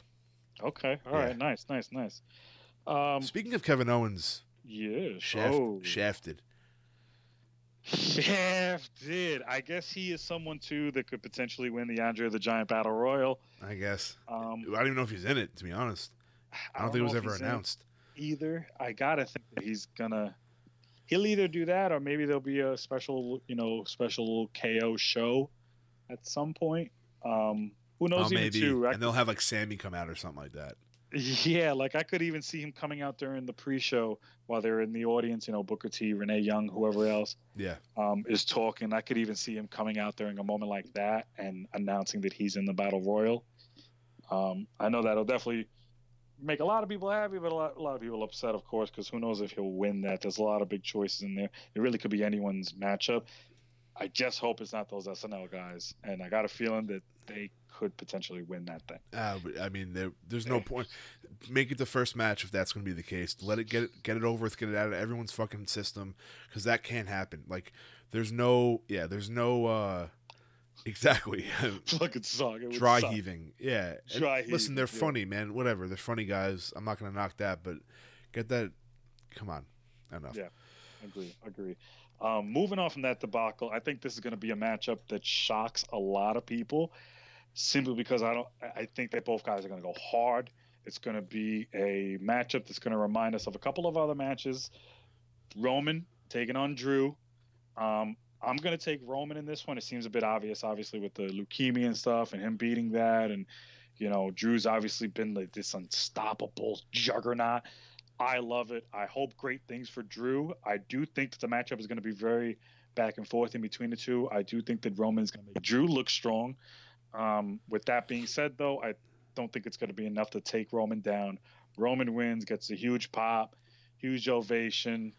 Okay. All Yeah. right. Nice. Nice. Nice. Speaking of Kevin Owens, Yes. shafted. Shafted. I guess he is someone too that could potentially win the Andre the Giant Battle Royal. I guess. I Um, don't even know if he's in it, to be honest. I don't think it know was if ever he's in it announced. either. I gotta think that he'll either do that or maybe there'll be a special KO show at some point. Who knows? Even Maybe. too. And they'll have like Sammy come out or something like that. Yeah, like I could even see him coming out during the pre-show while they're in the audience. Booker T, Renee Young, whoever else Yeah. is talking. I could even see him coming out during a moment like that and announcing that he's in the Battle Royal. I know that'll definitely make a lot of people happy, but a lot of people upset, of course, because who knows if he'll win that. There's a lot of big choices in there. It really could be anyone's matchup. I just hope it's not those SNL guys, and I got a feeling that they could potentially win that thing. But, I mean, there's no point. Make it the first match if that's going to be the case. Let it get it over with, get it out of everyone's fucking system, because that can't happen. Like, there's no exactly. Fucking suck. Dry heaving. Yeah. Heaving. Listen, they're funny, man. Whatever. They're funny guys. I'm not going to knock that, but get that. Come on. Enough. Yeah. Agree. Moving on from that debacle, I think this is going to be a matchup that shocks a lot of people, simply because I think that both guys are going to go hard. It's going to be a matchup that's going to remind us of a couple of other matches. Roman taking on Drew. I'm going to take Roman in this one. It seems a bit obvious, obviously, with the leukemia and stuff and him beating that. And, Drew's obviously been like this unstoppable juggernaut. I love it. I hope great things for Drew. I do think that the matchup is going to be very back and forth in between the two. I do think that Roman's going to make Drew look strong. With that being said, though, I don't think it's going to be enough to take Roman down. Roman wins, gets a huge pop, huge ovation.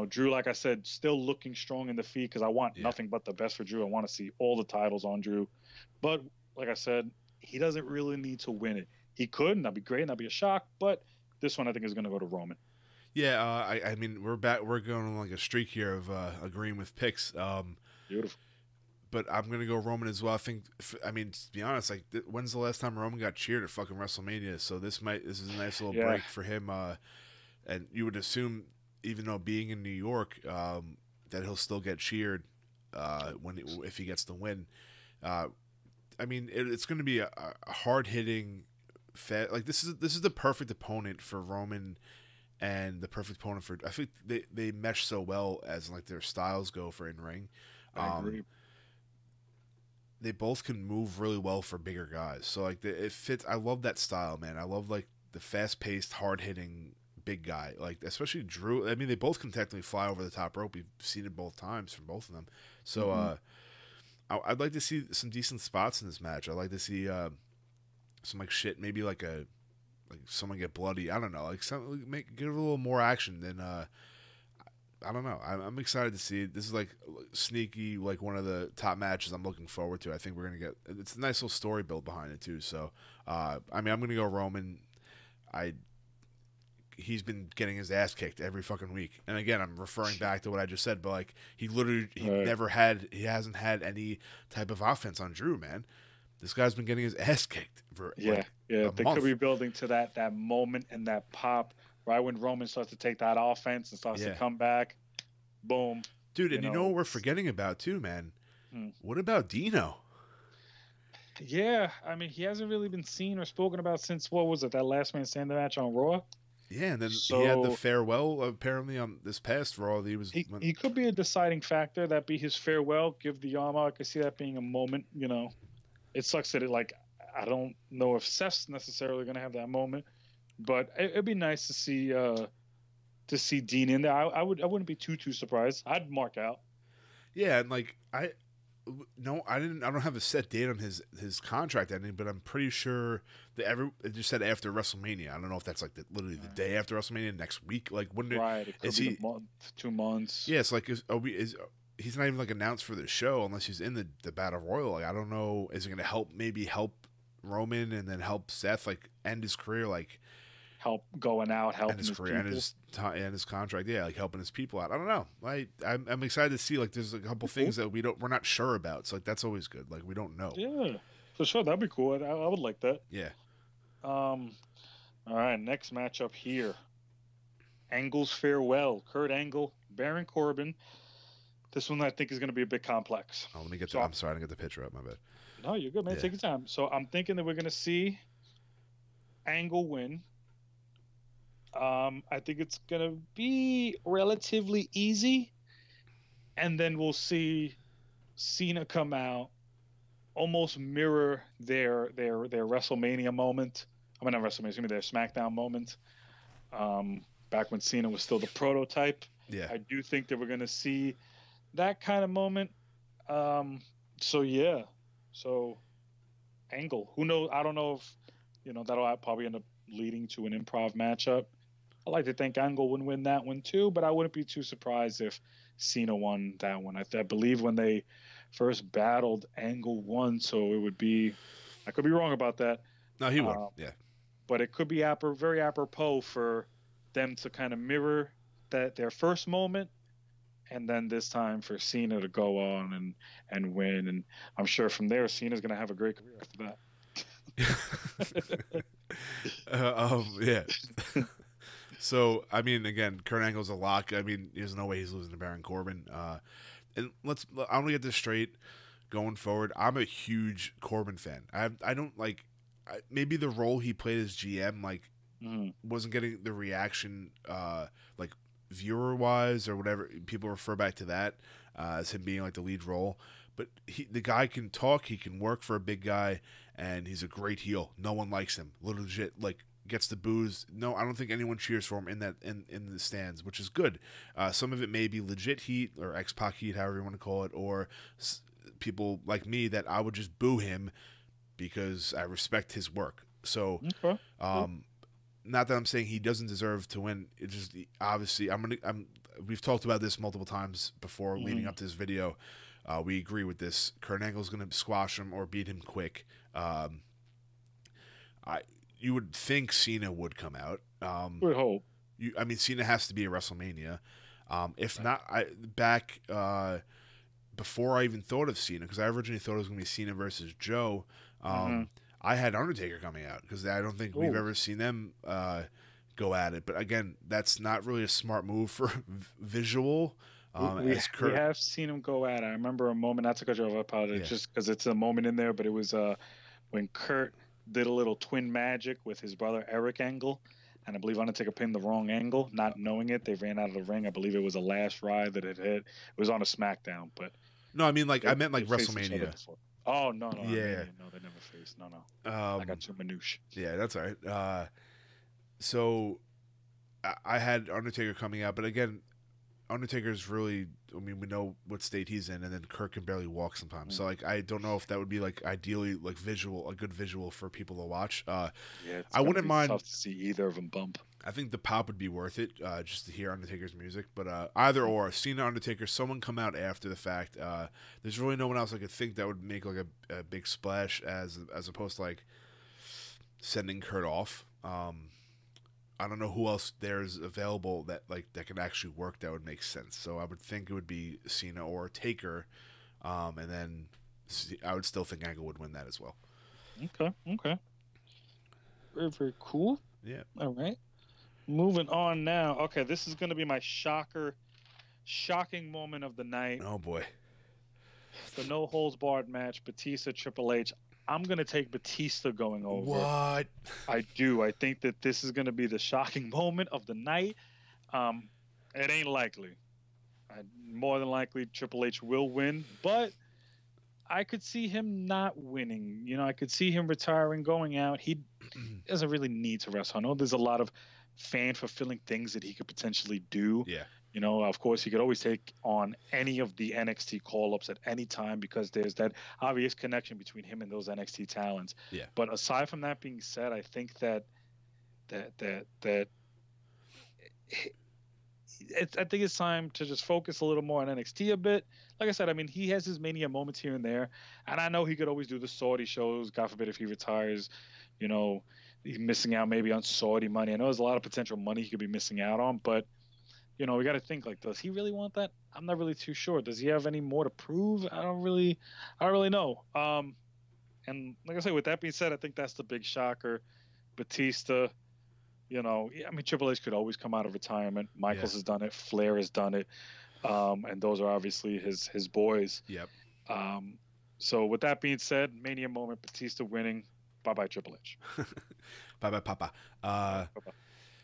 Drew, like I said, still looking strong in the feet, because I want nothing but the best for Drew. I want to see all the titles on Drew. But like I said, he doesn't really need to win it. He could, and that'd be great, and that'd be a shock. But this one, I think, is going to go to Roman. Yeah, I mean, we're back. We're going on like a streak here of agreeing with picks. Beautiful. But I'm going to go Roman as well. I mean, to be honest, like, when's the last time Roman got cheered at fucking WrestleMania? So this is a nice little break for him. And you would assume, even though being in New York, that he'll still get cheered if he gets the win. I mean, it's going to be a hard hitting, like this is the perfect opponent for Roman, and the perfect opponent for. I think they mesh so well as like their styles go for in ring. I agree. They both can move really well for bigger guys. So like it fits. I love that style, man. I love like the fast paced, hard hitting big guy, like especially Drew. I mean, they both can technically fly over the top rope. We've seen it both times from both of them. So I'd like to see some decent spots in this match. I'd like to see some like shit, maybe like someone get bloody. I don't know, like give it a little more action than I don't know. I'm excited to see it. This is like sneaky, like one of the top matches I'm looking forward to. I think we're gonna get. It's a nice little story built behind it too. So I mean, I'm gonna go Roman. He's been getting his ass kicked every fucking week. And again, I'm referring back to what I just said, but like he hasn't had any type of offense on Drew, man. This guy's been getting his ass kicked for they month. could be building to that moment and that pop right when Roman starts to take that offense and starts to come back. Boom. Dude, and you know what we're forgetting about too, man? What about Dino? Yeah, I mean, he hasn't really been seen or spoken about since, what was it, that last man standing match on Raw? Yeah, and then he had the farewell apparently on this past Raw. He could be a deciding factor. That be his farewell. Give the arm out. I could see that being a moment. It sucks that I don't know if Seth's necessarily going to have that moment, but it'd be nice to see Dean in there. I wouldn't be too surprised. I'd mark out. Yeah, and like I don't have a set date on his contract ending, but I'm pretty sure that it just said after WrestleMania. I don't know if that's like literally the day after WrestleMania, next week. Like, when it could be a month, 2 months. Yeah, it's like he's not even like announced for the show unless he's in the Battle Royal. Like, I don't know, is it going to maybe help Roman and then help Seth like end his career, like help going out, helping his career and his contract, like helping his people out. I don't know. I'm excited to see, like, there's a couple things that we're not sure about. So like that's always good. Like, we don't know. Yeah, for sure, that'd be cool. I would like that. Yeah. All right, next matchup here. Angle's farewell. Kurt Angle, Baron Corbin. This one I think is going to be a bit complex. Oh, let me get. I'm sorry, I didn't get the picture up. My bad. No, you're good, man. Yeah. Take your time. So I'm thinking that we're going to see Angle win. I think it's going to be relatively easy. And then we'll see Cena come out, almost mirror their WrestleMania moment. I mean, not WrestleMania, excuse me, their Smackdown moment. Back when Cena was still the prototype. Yeah. I do think that we're going to see that kind of moment. So Angle, who knows? I don't know if, that'll probably end up leading to an improv matchup. I like to think Angle would win that one too, but I wouldn't be too surprised if Cena won that one. I believe when they first battled, Angle won, so it would be. I could be wrong about that. No, he won. Yeah. But it could be very apropos for them to kind of mirror their first moment, and then this time for Cena to go on and win. And I'm sure from there, Cena's going to have a great career after that. Yeah. So, I mean, again, Kurt Angle's a lock. I mean, there's no way he's losing to Baron Corbin. And I'm going to get this straight going forward. I'm a huge Corbin fan. I don't like, maybe the role he played as GM, like, wasn't getting the reaction, like, viewer-wise or whatever. People refer back to that as him being, like, the lead role. But the guy can talk, he can work for a big guy, and he's a great heel. No one likes him. Legit, like, gets the boos. No, I don't think anyone cheers for him in the stands, which is good. Some of it may be legit heat or X-Pac heat, however you want to call it, or people like me that I would just boo him because I respect his work. So, not that I'm saying he doesn't deserve to win. It just obviously we've talked about this multiple times before leading up to this video. We agree with this. Kurt Angle's going to squash him or beat him quick. You would think Cena would come out. Would hope. I mean, Cena has to be at WrestleMania. If not, before I even thought of Cena, because I originally thought it was going to be Cena versus Joe, I had Undertaker coming out because I don't think we've ever seen them go at it. But again, that's not really a smart move for visual. We have seen him go at it. I remember a moment, not to cut you off, I apologize, just because it's a moment in there, but it was when Kurt did a little twin magic with his brother Eric Angle, and I believe Undertaker pinned the wrong angle, not knowing it. They ran out of the ring. I believe it was a last ride that it hit. It was on a Smackdown, but no, I mean I meant like WrestleMania. Oh no, yeah, no, they never faced. No. I got too minutiae. Yeah, that's all right. So I had Undertaker coming out, but again, Undertaker's really, I mean, we know what state he's in, and then Kurt can barely walk sometimes. So, like, I don't know if that would be, like, ideally, like, a good visual for people to watch. Yeah, I wouldn't mind. Tough to see either of them bump. I think the pop would be worth it, just to hear Undertaker's music. But either or, Cena, Undertaker, someone come out after the fact. There's really no one else I could think that would make, like, a big splash as opposed to, like, sending Kurt off. I don't know who else there's available that can actually work that would make sense. So I would think it would be Cena or Taker, and then I would still think Angle would win that as well. Okay. Very, very cool. Yeah. All right. Moving on now. Okay, this is going to be my shocking moment of the night. Oh boy. The no holds barred match, Batista Triple H. I'm going to take Batista going over. What? I do. I think that this is going to be the shocking moment of the night. It ain't likely. More than likely, Triple H will win, but I could see him not winning. You know, I could see him retiring, going out. He doesn't really need to wrestle. I know there's a lot of fan-fulfilling things that he could potentially do. Yeah. You know, of course, he could always take on any of the NXT call-ups at any time because there's that obvious connection between him and those NXT talents. Yeah. But aside from that being said, I think that I think it's time to just focus a little more on NXT a bit. Like I said, I mean, he has his Mania moments here and there, and I know he could always do the Saudi shows. God forbid if he retires, you know, he's missing out maybe on Saudi money. I know there's a lot of potential money he could be missing out on, but you know, we got to think like, does he really want that? I'm not really too sure. Does he have any more to prove? I don't really know. And like I say, with that being said, I think that's the big shocker. Batista, you know, I mean, Triple H could always come out of retirement. Michaels has done it. Flair has done it. And those are obviously his boys. Yep. So with that being said, Mania moment, Batista winning. Bye-bye, Triple H. Bye-bye, Papa. Bye-bye.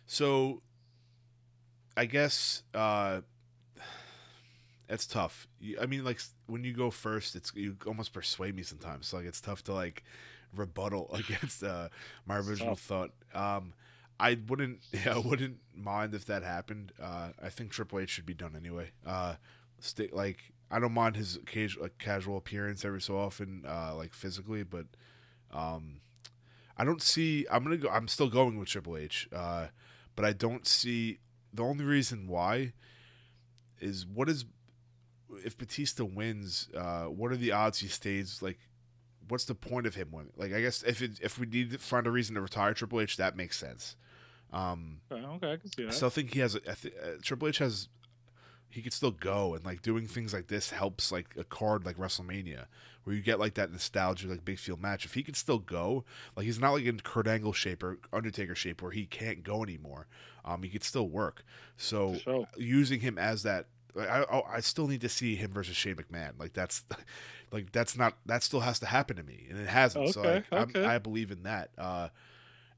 So I guess it's tough. I mean, like, when you go first, you almost persuade me sometimes. So, like, it's tough to, like, rebuttal against my original thought. I wouldn't mind if that happened. I think Triple H should be done anyway. I don't mind his casual appearance every so often, like physically, but I don't see. I'm still going with Triple H, but I don't see. The only reason why is if Batista wins. What are the odds he stays? Like, what's the point of him winning? Like, I guess if we need to find a reason to retire Triple H, that makes sense. Okay, I can see that. I still think he has. Triple H has. He could still go, and like doing things like this helps like a card like WrestleMania, where you get like that nostalgia like big field match. If he could still go, like he's not like in Kurt Angle shape or Undertaker shape where he can't go anymore. He could still work. So Sure. using him as that, like, I still need to see him versus Shane McMahon. Like that's not that still has to happen to me, and it hasn't. So like, I believe in that.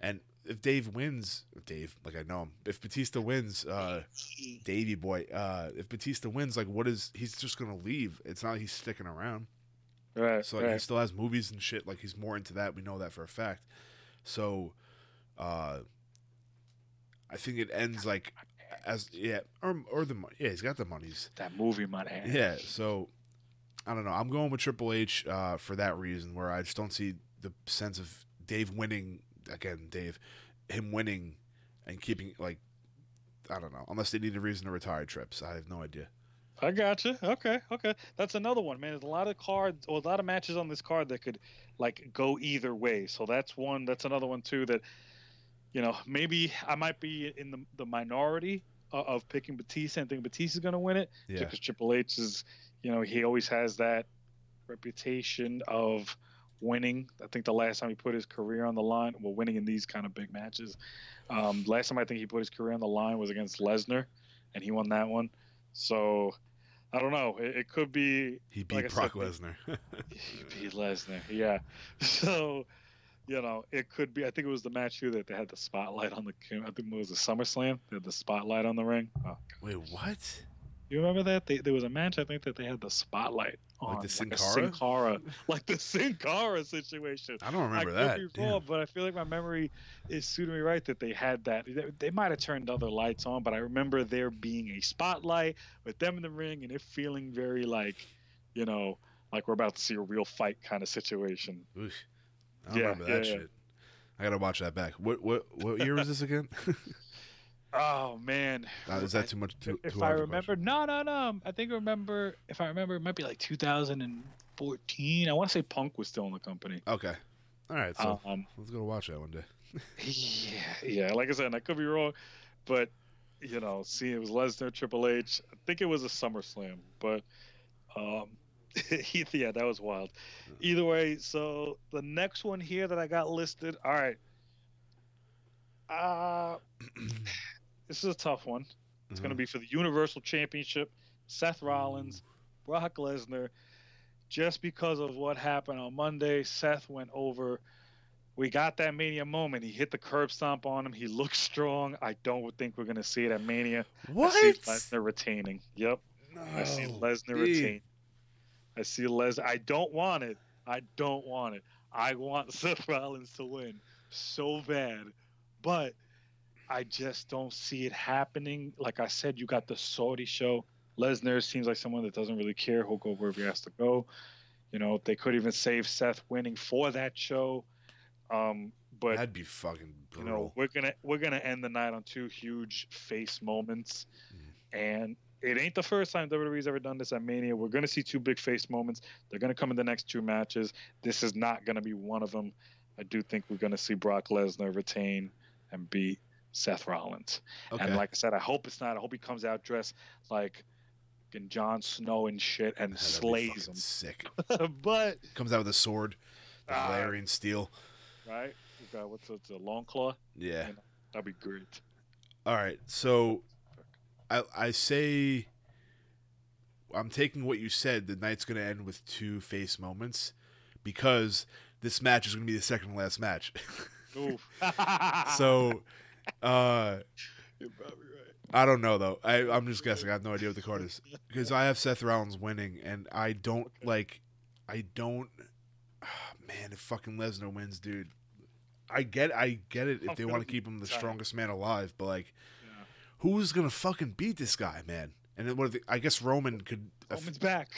And if Dave wins, like I know him. If Batista wins, Davey boy. If Batista wins, like he's just gonna leave. It's not like he's sticking around. Right. So like, he still has movies and shit. Like he's more into that. We know that for a fact. So, I think it ends like or the money. Yeah, he's got the monies. That movie money. Yeah. So I don't know. I'm going with Triple H for that reason, where I just don't see the sense of Dave winning. Again, him winning and keeping, like, I don't know, unless they need a reason to retire Trips. I have no idea. I gotcha. Okay. That's another one, man. There's a lot of cards or a lot of matches on this card that could like go either way. So that's one. That's another one too. That maybe I might be in the minority of picking Batista and think Batista's going to win it. Yeah. Because Triple H is, he always has that reputation of winning. I think the last time he put his career on the line, winning in these kind of big matches. Last time I think he put his career on the line was against Lesnar, and he won that one. So I don't know. It could be he beat like Brock Lesnar. He beat Lesnar, yeah. So it could be. I think it was the match too that they had the spotlight on the. I think it was the SummerSlam. They had the spotlight on the ring. Oh, wait, what? You remember that? There was a match, I think, that they had the spotlight on. Like the Sin Cara? Like the Sin Cara situation. I don't remember that. Could be wrong, but I feel like my memory is suiting me right that they had that. They might have turned other lights on, but I remember there being a spotlight with them in the ring and it feeling very like, like we're about to see a real fight kind of situation. Oof. I don't remember that shit. I gotta watch that back. What year was this again? Oh man, is that too much? If I remember, no. I think if I remember, it might be like 2014. I want to say Punk was still in the company. Okay, all right. So let's go watch that one day. yeah. Like I said, I could be wrong, but see, it was Lesnar, Triple H. I think it was a SummerSlam, but yeah, that was wild. Either way, so the next one here that I got listed. All right. This is a tough one. It's going to be for the Universal Championship. Seth Rollins, Brock Lesnar. Just because of what happened on Monday, Seth went over. We got that Mania moment. He hit the curb stomp on him. He looked strong. I don't think we're going to see it at Mania. What? I see Lesnar retaining. Yep. No, I see Lesnar retain. I see Lesnar. I don't want it. I want Seth Rollins to win so bad. But I just don't see it happening. Like I said, you got the Saudi show. Lesnar seems like someone that doesn't really care. He'll go wherever he has to go. They could even save Seth winning for that show. But that'd be fucking brutal. We're gonna end the night on two huge face moments, and it ain't the first time WWE's ever done this at Mania. We're gonna see two big face moments. They're gonna come in the next two matches. This is not gonna be one of them. I do think we're gonna see Brock Lesnar retain and beat Seth Rollins. Okay. And like I said, I hope it's not. I hope he comes out dressed like Jon Snow and shit and slays him. Sick. But comes out with a sword, the Valerian steel. Right? You got what's a long claw? Yeah. That'd be great. All right. So I say I'm taking what you said. The night's going to end with two face moments because this match is going to be the second to last match. Oof. So you're probably right. I don't know though. I'm just guessing. I have no idea what the card is because I have Seth Rollins winning, and I don't. Man, if fucking Lesnar wins, dude, I get it if they want to keep him the strongest man alive, but who's gonna fucking beat this guy, man? And then I guess Roman could. Roman's back.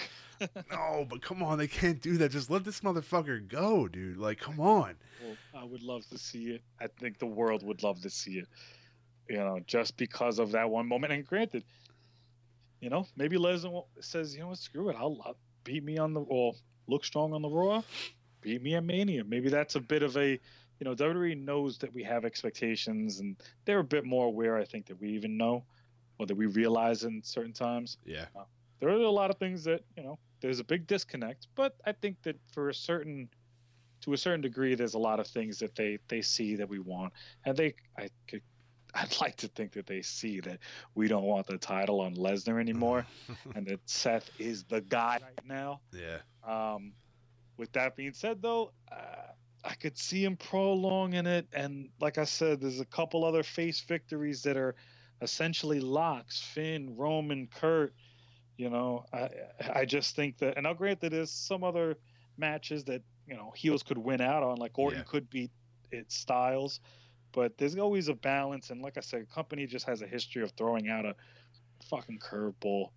No, but come on, they can't do that. Just let this motherfucker go, dude. Like, come on. Well, I would love to see it. I think the world would love to see it. Just because of that one moment. And granted, maybe Lesnar says, what, screw it. I'll beat me or look strong on the Raw, beat me at Mania. Maybe that's a bit of a, WWE knows that we have expectations, and they're a bit more aware, I think, that we even know or that we realize in certain times. Yeah. There are a lot of things that, there's a big disconnect, but I think that to a certain degree, there's a lot of things that they see that we want. And I'd like to think that they see that we don't want the title on Lesnar anymore and that Seth is the guy right now. Yeah. With that being said, though, I could see him prolonging it. And like I said, there's a couple other face victories that are essentially locks. Finn, Roman, Kurt. I just think that, and I'll grant that there's some other matches that, heels could win out on, like Orton could beat Styles, but there's always a balance. And like I said, company just has a history of throwing out a fucking curveball.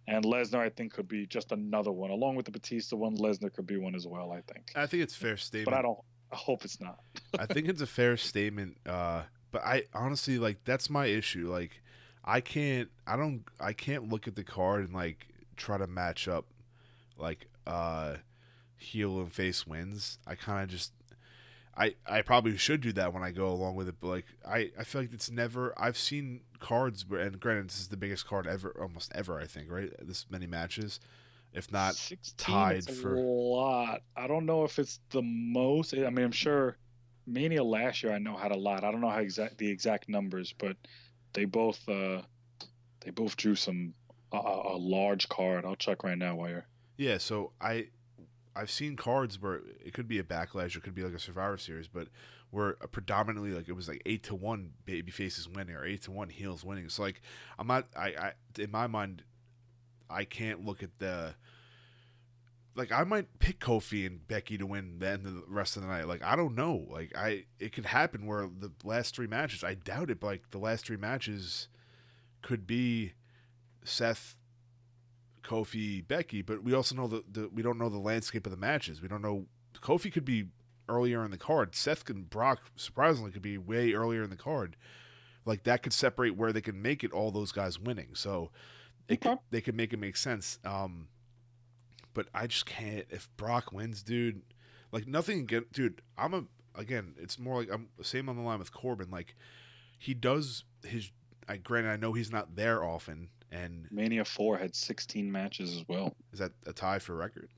And Lesnar, I think, could be just another one. Along with the Batista one, Lesnar could be one as well, I think. I think it's a fair statement. But I hope it's not. I think it's a fair statement. But I honestly, like, that's my issue. Like, I can't look at the card and like try to match up like heel and face wins. I kind of just I probably should do that when I go along with it, but like I feel like it's never. I've seen cards where, and granted this is the biggest card ever, almost ever, I think, right? This many matches, if not 16, tied for a lot. I don't know if it's the most. I mean, I'm sure Mania last year I know had a lot. I don't know the exact numbers, but they both drew some a large card. I'll check right now while you're. Yeah, so I've seen cards where it could be a Backlash, it could be like a Survivor Series, but where predominantly like it was like 8-1 baby faces winning or 8-1 heels winning. So like I'm not I in my mind I can't look at the like I might pick Kofi and Becky to win then the rest of the night. Like I don't know. Like it could happen where the last three matches, I doubt it, but like the last three matches could be Seth, Kofi, Becky, but we also know we don't know the landscape of the matches. We don't know. Kofi could be earlier in the card. Seth and Brock surprisingly could be way earlier in the card. Like that could separate where they can make it all those guys winning. So they could make it make sense. But I just can't. If Brock wins, dude, like nothing against, dude. It's more like I'm same on the line with Corbin. Like he does his. Granted, I know he's not there often. And Mania 4 had 16 matches as well. Is that a tie for record?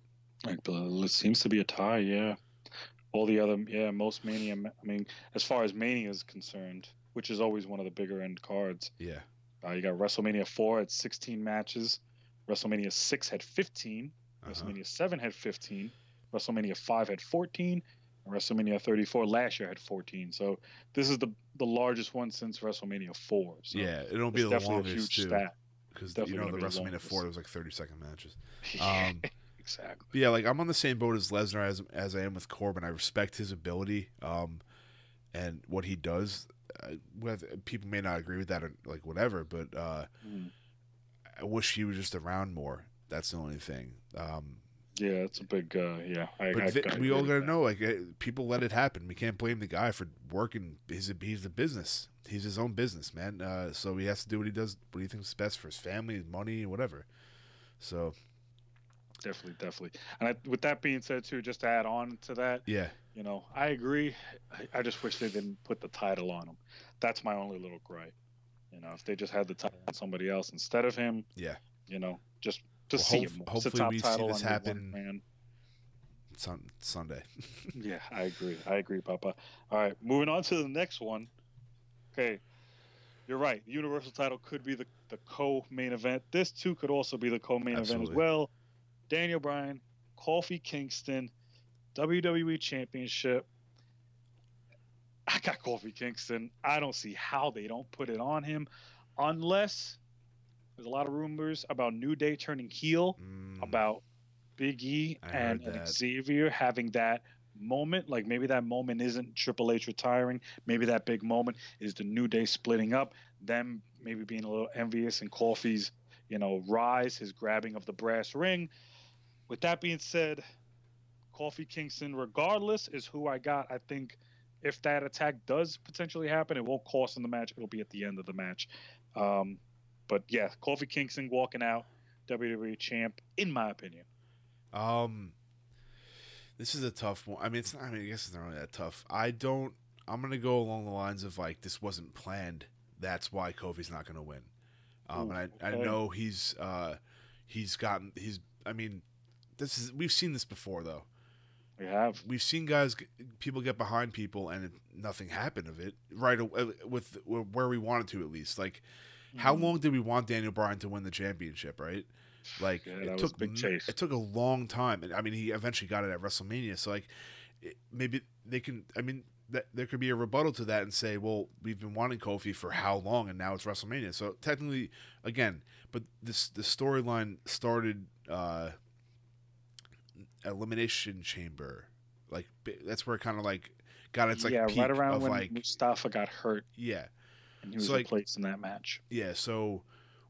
It seems to be a tie, yeah. All the other, most Mania, I mean, as far as Mania is concerned, which is always one of the bigger end cards. Yeah. You got WrestleMania 4 had 16 matches. WrestleMania 6 had 15. WrestleMania 7 had 15. WrestleMania 5 had 14. And WrestleMania 34 last year had 14. So this is the largest one since WrestleMania 4. So yeah, it'll be the longest, a huge too. stat. Because the WrestleMania 4 was like 30-second matches. Exactly. But yeah, like I'm on the same boat as Lesnar as I am with Corbin. I respect his ability and what he does. People may not agree with that or like whatever, but I wish he was just around more. That's the only thing. Yeah, it's a big we all gotta know, like people let it happen. We can't blame the guy for working. He's a business. He's his own business, man. So he has to do what he does, what he thinks is best for his family, his money, whatever. So definitely. And with that being said, too, just to add on to that, I agree. I just wish they didn't put the title on him. That's my only little gripe. If they just had the title on somebody else instead of him, just see him. Hopefully, we see this happen Sunday. Yeah, I agree, Papa. All right, moving on to the next one. Okay, you're right. The Universal title could be the co-main event. This, too, could also be the co-main event as well. Daniel Bryan, Kofi Kingston, WWE Championship. I got Kofi Kingston. I don't see how they don't put it on him unless there's a lot of rumors about New Day turning heel, about Big E and Xavier having that moment. Like maybe that moment isn't Triple H retiring. Maybe that big moment is the New Day splitting up, them maybe being a little envious and Kofi's, rise, his grabbing of the brass ring. With that being said, Kofi Kingston, regardless, is who I got. I think if that attack does potentially happen, it won't cost him the match. It'll be at the end of the match. But yeah, Kofi Kingston walking out WWE champ, in my opinion. This is a tough one. I mean, I guess it's not really that tough. I'm gonna go along the lines of like this wasn't planned. That's why Kofi's not gonna win. I know I mean, we've seen this before though. We have. We've seen people get behind people and nothing happened of it right with where we wanted to at least. Like, how long did we want Daniel Bryan to win the championship? Right? Like it took big chase. It took a long time, and I mean he eventually got it at WrestleMania. So like, maybe they can. I mean, there could be a rebuttal to that and say, well, we've been wanting Kofi for how long, and now it's WrestleMania. So technically, again, but the storyline started. Elimination Chamber, like that's where it kind of like got its like peak right around of when like Mustafa got hurt. Yeah, and he was replaced in that match. Yeah, so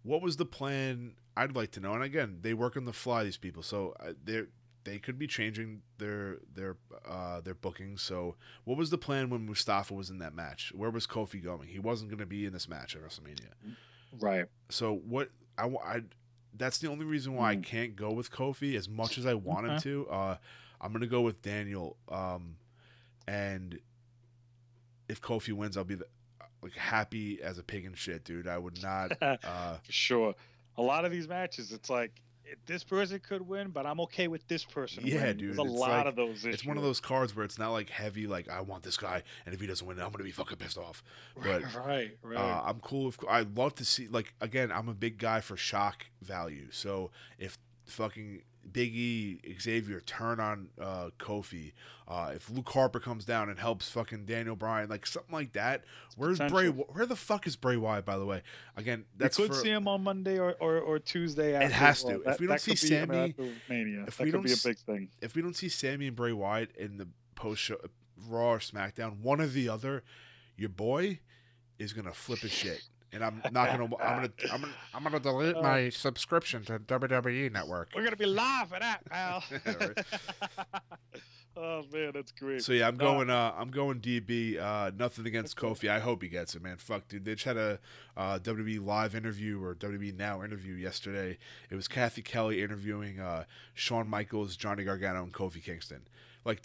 what was the plan? I'd like to know. And again, they work on the fly, these people, so they could be changing their bookings. So what was the plan when Mustafa was in that match? Where was Kofi going? He wasn't going to be in this match at WrestleMania, right? So what I that's the only reason why I can't go with Kofi as much as I wanted to. I'm going to go with Daniel. And if Kofi wins, I'll be like happy as a pig in shit, dude. I would not. For sure. A lot of these matches, it's like this person could win, but I'm okay with this person. Yeah, winning. dude. There's a lot of those issues. It's one of those cards where it's not like heavy, like I want this guy, and if he doesn't win, I'm gonna be fucking pissed off. But right. I'm cool. I'd love to see. Like again, I'm a big guy for shock value. So if fucking Big E, Xavier turn on Kofi, if Luke Harper comes down and helps fucking Daniel Bryan, like something like that. Where's Bray? Where the fuck is Bray Wyatt, by the way? Again, that's we could see him on Monday or Tuesday. It has to. If we don't see Sammy, that could be a big thing. If we don't see Sammy and Bray Wyatt in the post show, Raw or SmackDown, one or the other, your boy is gonna flip his shit. And I'm not gonna. I'm gonna delete my subscription to WWE Network. We're gonna be live for that, pal. Oh man, that's great. So yeah, I'm going DB. Nothing against Kofi. I hope he gets it, man. Fuck, dude. They just had a WWE Live interview or WWE Now interview yesterday. It was Kathy Kelly interviewing Shawn Michaels, Johnny Gargano, and Kofi Kingston. Like,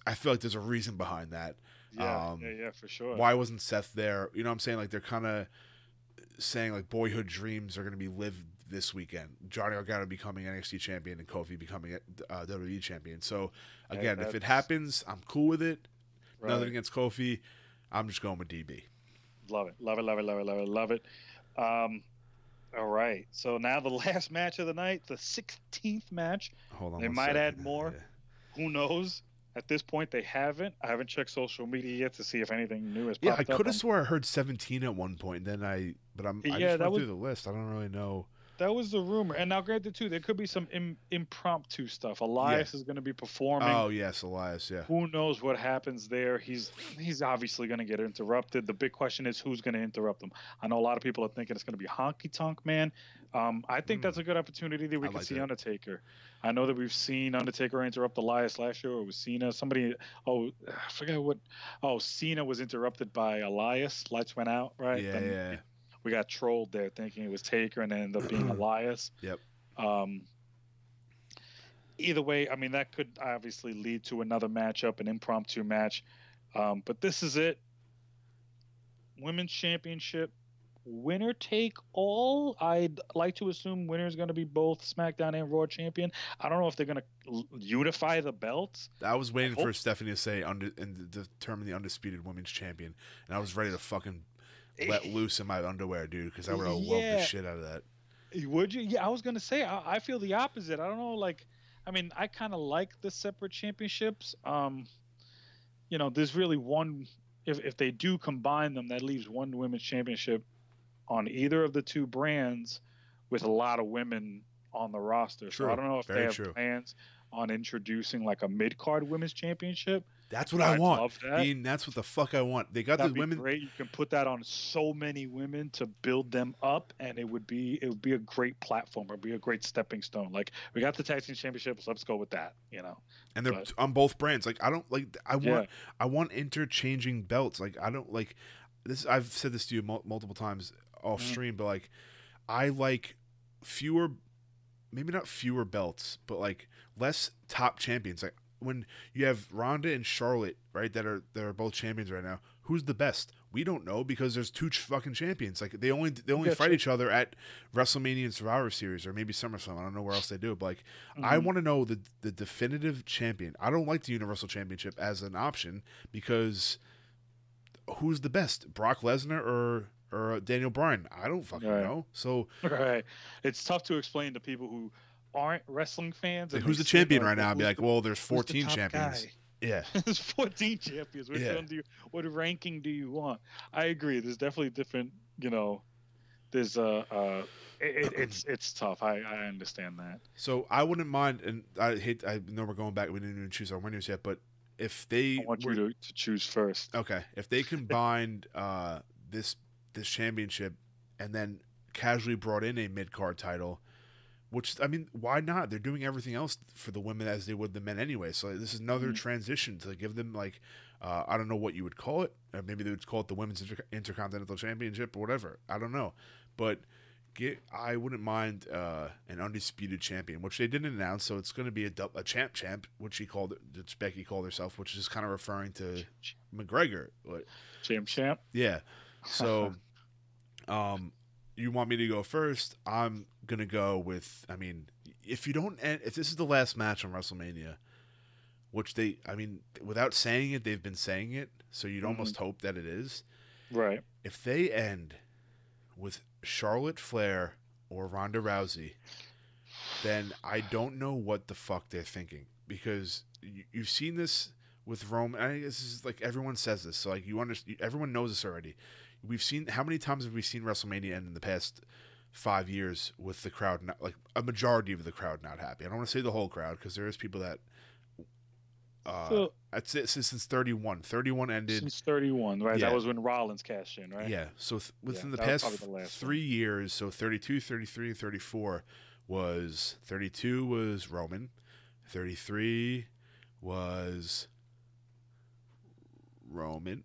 I feel like there's a reason behind that. Yeah, for sure. Why wasn't Seth there? You know what I'm saying? Like, they're kind of saying like boyhood dreams are going to be lived this weekend. Johnny Gargano becoming NXT champion and Kofi becoming WWE champion. So again, if it happens, I'm cool with it. Right. Nothing against Kofi. I'm just going with DB. Love it. All right. So now the last match of the night, the 16th match. Hold on. They might add more. Yeah. Who knows? At this point, they haven't. I haven't checked social media yet to see if anything new has popped up. Yeah, I could have swore I heard 17 at one point. Then I just went through the list. I don't really know. That was the rumor. And now, granted, too, there could be some impromptu stuff. Elias is going to be performing. Oh, yes, Elias, yeah. Who knows what happens there? He's obviously going to get interrupted. The big question is who's going to interrupt him. I know a lot of people are thinking it's going to be Honky Tonk Man. I think that's a good opportunity that we can see Undertaker. I know that we've seen Undertaker interrupt Elias last year, or it was Cena. I forget what. Oh, Cena was interrupted by Elias. Lights went out, right? Yeah. We got trolled there thinking it was Taker and then ended up being Elias. Yep. Either way, I mean, that could obviously lead to another matchup, an impromptu match. But this is it. Women's Championship. Winner take all. I'd like to assume winner is going to be both SmackDown and Raw champion. I don't know if they're going to unify the belts. I was waiting for Stephanie to say and determine the undisputed women's champion, and I was ready to fucking let loose in my underwear, dude, because I would have loved the shit out of that. Would you? Yeah, I was going to say I feel the opposite. I don't know, I kind of like the separate championships. There's really one. If they do combine them, that leaves one women's championship on either of the two brands with a lot of women on the roster. So True. I don't know if Very they have true. plans on introducing like a mid-card women's championship. That's what I I'd want. love that. Dean, that's what the fuck I want. They got That'd the be women. great. You can put that on so many women to build them up, and it would be a great platform. It would be a great stepping stone. Like, we got the tag team championships, let's go with that. And they're But, on both brands. Like I don't like. yeah. I want interchanging belts. Like I don't like this. I've said this to you multiple times off stream, but like I like fewer, maybe not fewer belts, but like less top champions. Like when you have Ronda and Charlotte, right, that are both champions right now. Who's the best? We don't know because there's two fucking champions. Like they only fight each other at WrestleMania and Survivor Series or maybe SummerSlam. I don't know where else they do it. But like I want to know the definitive champion. I don't like the Universal Championship as an option because who's the best? Brock Lesnar or Daniel Bryan? I don't fucking know. So right, it's tough to explain to people who aren't wrestling fans. like, And who's the champion right now? I'd be like, well, there's 14 champions. Guy? Yeah, there's 14 champions. Which one what ranking do you want? I agree. There's definitely different. There's it's tough. I understand that. So I wouldn't mind, and I know we're going back. We didn't even choose our winners yet, but if they I want you to choose first. Okay, if they combined this championship and then casually brought in a mid-card title, which, I mean, why not? They're doing everything else for the women as they would the men anyway. So this is another transition to give them, like, I don't know what you would call it. Or maybe they would call it the Women's Intercontinental Championship or whatever. I don't know. But I wouldn't mind an undisputed champion, which they didn't announce. So it's going to be a champ, which Becky called herself, which is kind of referring to McGregor. Champ. Yeah. So you want me to go first? I'm gonna go with. I mean, if this is the last match on WrestleMania, which without saying it, they've been saying it, so you'd almost hope that it is. Right. If they end with Charlotte Flair or Ronda Rousey, then I don't know what the fuck they're thinking, because you've seen this with Roman. I think this is like everyone says this, so like everyone knows this already. We've seen, how many times have we seen WrestleMania end in the past 5 years with the crowd not, like a majority of the crowd not happy? I don't want to say the whole crowd, because there is people that I'd say since 31 ended. Since 31, right? Yeah. That was when Rollins cashed in, right? Yeah. So within the past 3 years, so 32, 33, and 34 was 32 was Roman, 33 was Roman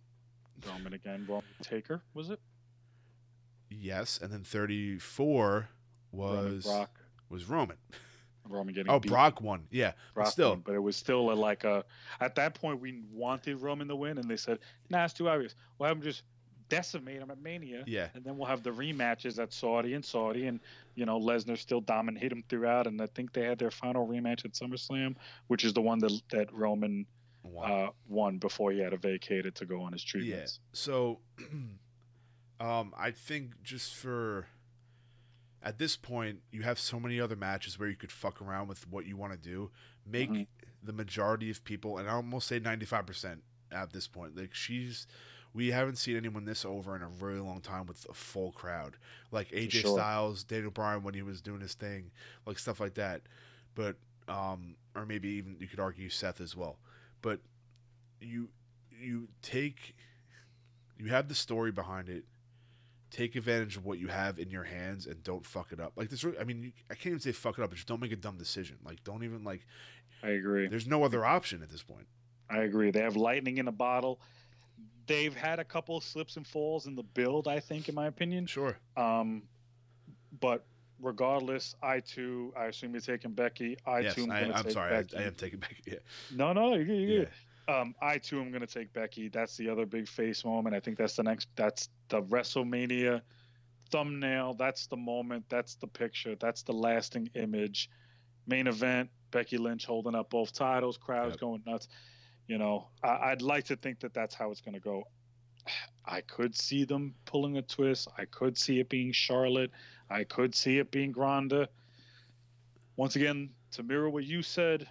again. Roman Taker, was it? Yes, and then 34 was Roman. Roman getting beat. Brock won. Yeah, Brock still. won, but it was still at that point we wanted Roman to win, and they said, nah, it's too obvious. We'll have him just decimate him at Mania. Yeah. And then we'll have the rematches at Saudi, and Lesnar still dominated him throughout, and I think they had their final rematch at SummerSlam, which is the one that Roman won before he had to vacate it to go on his treatments. Yeah. So I think at this point, you have so many other matches where you could fuck around with what you want to do. Make the majority of people, and I almost say 95% at this point. Like we haven't seen anyone this over in a really long time with a full crowd. Like AJ Styles, Daniel Bryan when he was doing his thing, like stuff like that. But or maybe even you could argue Seth as well. But you have the story behind it. Take advantage of what you have in your hands and don't fuck it up. Like this, I can't even say fuck it up, but just don't make a dumb decision. Like, don't even I agree. There's no other option at this point. I agree. They have lightning in a bottle. They've had a couple of slips and falls in the build, I think, in my opinion. Sure. But regardless, I assume you're taking Becky. I'm sorry. I am taking Becky. Yeah. No, you're good. I too am going to take Becky. That's the other big face moment. I think that's that's the WrestleMania thumbnail. That's the moment. That's the picture. That's the lasting image. Main event, Becky Lynch holding up both titles, crowds going nuts. I'd like to think that that's how it's going to go. I could see them pulling a twist. I could see it being Charlotte. I could see it being Ronda. Once again, to mirror what you said,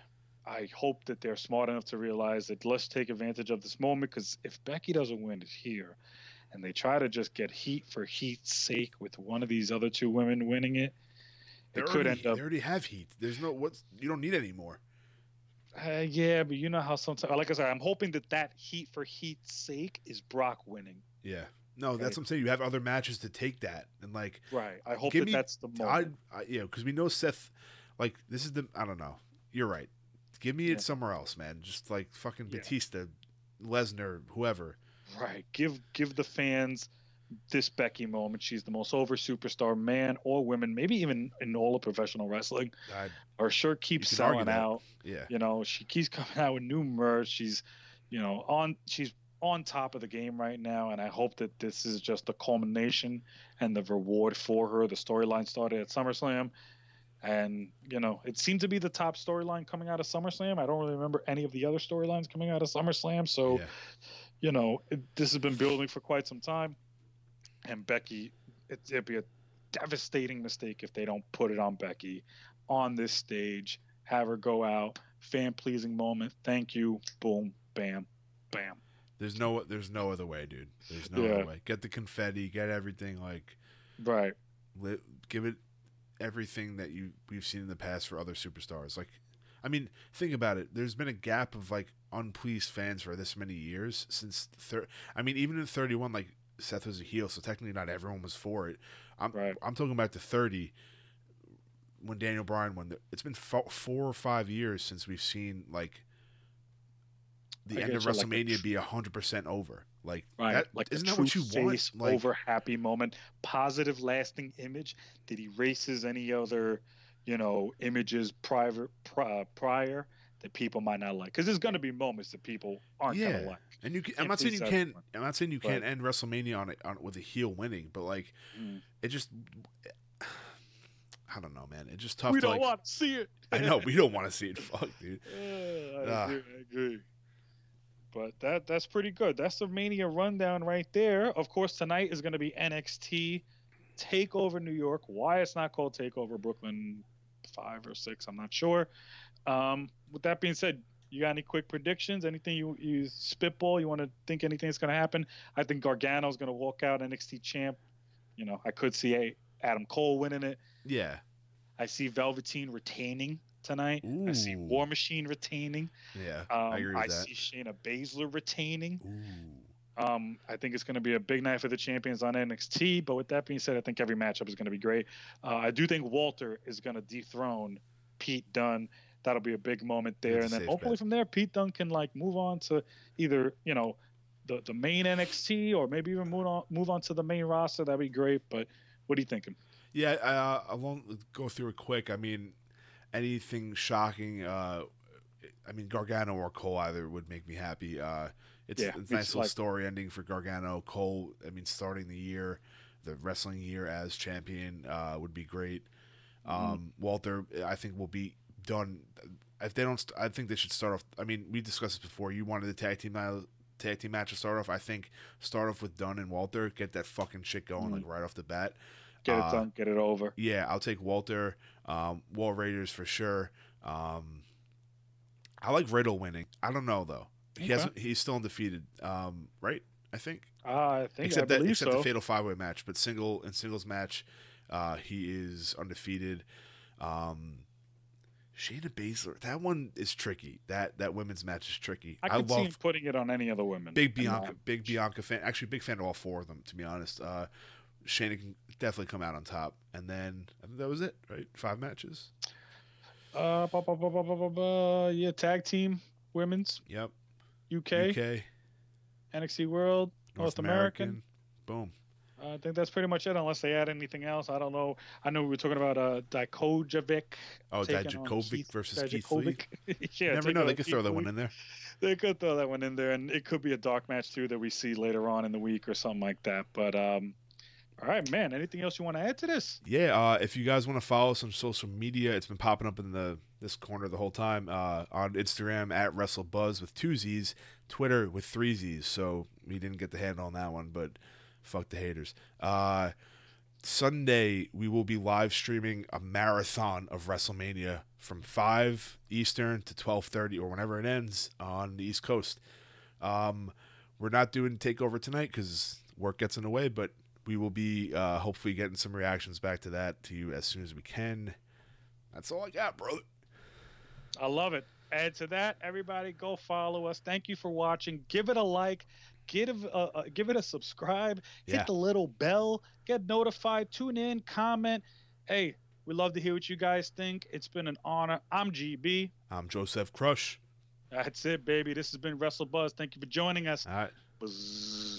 I hope that they're smart enough to realize that let's take advantage of this moment, because if Becky doesn't win it here and they try to just get heat for heat's sake with one of these other two women winning it, It could end up. They already have heat. There's no you don't need any more. Yeah, but you know how sometimes, like I said, I'm hoping that heat for heat's sake is Brock winning. Yeah. No, that's what I'm saying. You have other matches to take that, and like, right. I hope that's the moment. Because we know Seth. Like, this is I don't know. You're right. Give me it somewhere else, man. Just like fucking Batista, Lesnar, whoever. Right. Give the fans this Becky moment. She's the most over superstar, man or women, maybe even in all of professional wrestling. Her shirt keeps selling out. Yeah. You know, she keeps coming out with new merch. She's, she's on top of the game right now, and I hope that this is just the culmination and the reward for her. The storyline started at SummerSlam, and it seemed to be the top storyline coming out of SummerSlam. I don't really remember any of the other storylines coming out of SummerSlam, so this has been building for quite some time. And Becky, it'd be a devastating mistake if they don't put it on Becky on this stage, have her go out, fan-pleasing moment, thank you, boom, bam, bam. There's no other way, dude. There's no other way. Get the confetti, get everything, like, right. Give it everything that we've seen in the past for other superstars. Like, I mean, think about it. There's been a gap of like unpleased fans for this many years since. Even in 31, like, Seth was a heel, so technically not everyone was for it. I'm talking about the 30 when Daniel Bryan won. It's been 4 or 5 years since we've seen like the end of WrestleMania be 100% over. Like, right, like isn't that what you want? Like, over happy moment, positive lasting image that erases any other, images prior that people might not like. Because there's going to be moments that people aren't going to like. And I'm not saying you can't. I'm not saying you can't end WrestleMania on with a heel winning, but like, it just. I don't know, man. It's just tough. We don't want to see it. I know we don't want to see it. Fuck, dude. I agree. But that's pretty good. That's the Mania rundown right there. Of course, tonight is going to be NXT TakeOver New York. Why it's not called TakeOver Brooklyn 5 or 6, I'm not sure. With that being said, you got any quick predictions? Anything you spitball? You want to think anything's going to happen? I think Gargano's going to walk out NXT champ. I could see Adam Cole winning it. Yeah. I see Velveteen retaining tonight. Ooh. I see War Machine retaining. Yeah, I agree with that. I see Shayna Baszler retaining. Ooh. I think it's going to be a big night for the champions on NXT. But with that being said, I think every matchup is going to be great. I do think Walter is going to dethrone Pete Dunne. That'll be a big moment there. And then hopefully from there, Pete Dunne can like move on to either, the main NXT or maybe even move on to the main roster. That'd be great. But what are you thinking? Yeah, I won't go through it quick. I mean, anything shocking. Gargano or Cole either would make me happy. It's a nice little story ending for Gargano. Cole, starting the year, the wrestling year as champion would be great. Walter, I think, will be done. If they don't, I think they should start off. I mean, we discussed this before. You wanted the tag team match to start off. I think start off with Dunne and Walter. Get that fucking shit going like right off the bat. Get it done. Get it over. Yeah, I'll take Walter. Wall Raiders for sure. I like Riddle winning. I don't know though. He's still undefeated. Right? I think. Except the Fatal 5-Way match, but singles match, he is undefeated. Shayna Baszler, that one is tricky. That women's match is tricky. I could see him putting it on any other women. Big Bianca fan. Actually, big fan of all 4 of them, to be honest. Shayna can definitely come out on top. And then I think that was it, right? 5 matches. Yeah, tag team, women's. Yep. UK. NXT World, North American. Boom. I think that's pretty much it, unless they add anything else. I don't know. I know we were talking about Dijakovic. Oh, Dijakovic versus Keith Lee. Yeah, never know. They could throw that one in there. They could throw that one in there, and it could be a dark match too that we see later on in the week or something like that. But all right, man. Anything else you want to add to this? Yeah. If you guys want to follow us on social media, it's been popping up in this corner the whole time. On Instagram at WrestleBuzz with 2 Z's, Twitter with 3 Z's. So we didn't get the handle on that one, but fuck the haters. Sunday we will be live streaming a marathon of WrestleMania from 5 Eastern to 12:30 or whenever it ends on the East Coast. We're not doing TakeOver tonight because work gets in the way, but we will be hopefully getting some reactions back to that to you as soon as we can. That's all I got, brother. I love it. Add to that, everybody, go follow us. Thank you for watching. Give it a like. Give it a subscribe. Yeah. Hit the little bell. Get notified. Tune in. Comment. Hey, we love to hear what you guys think. It's been an honor. I'm GB. I'm Joseph Crush. That's it, baby. This has been WrestleBuzz. Thank you for joining us. All right. Buzz.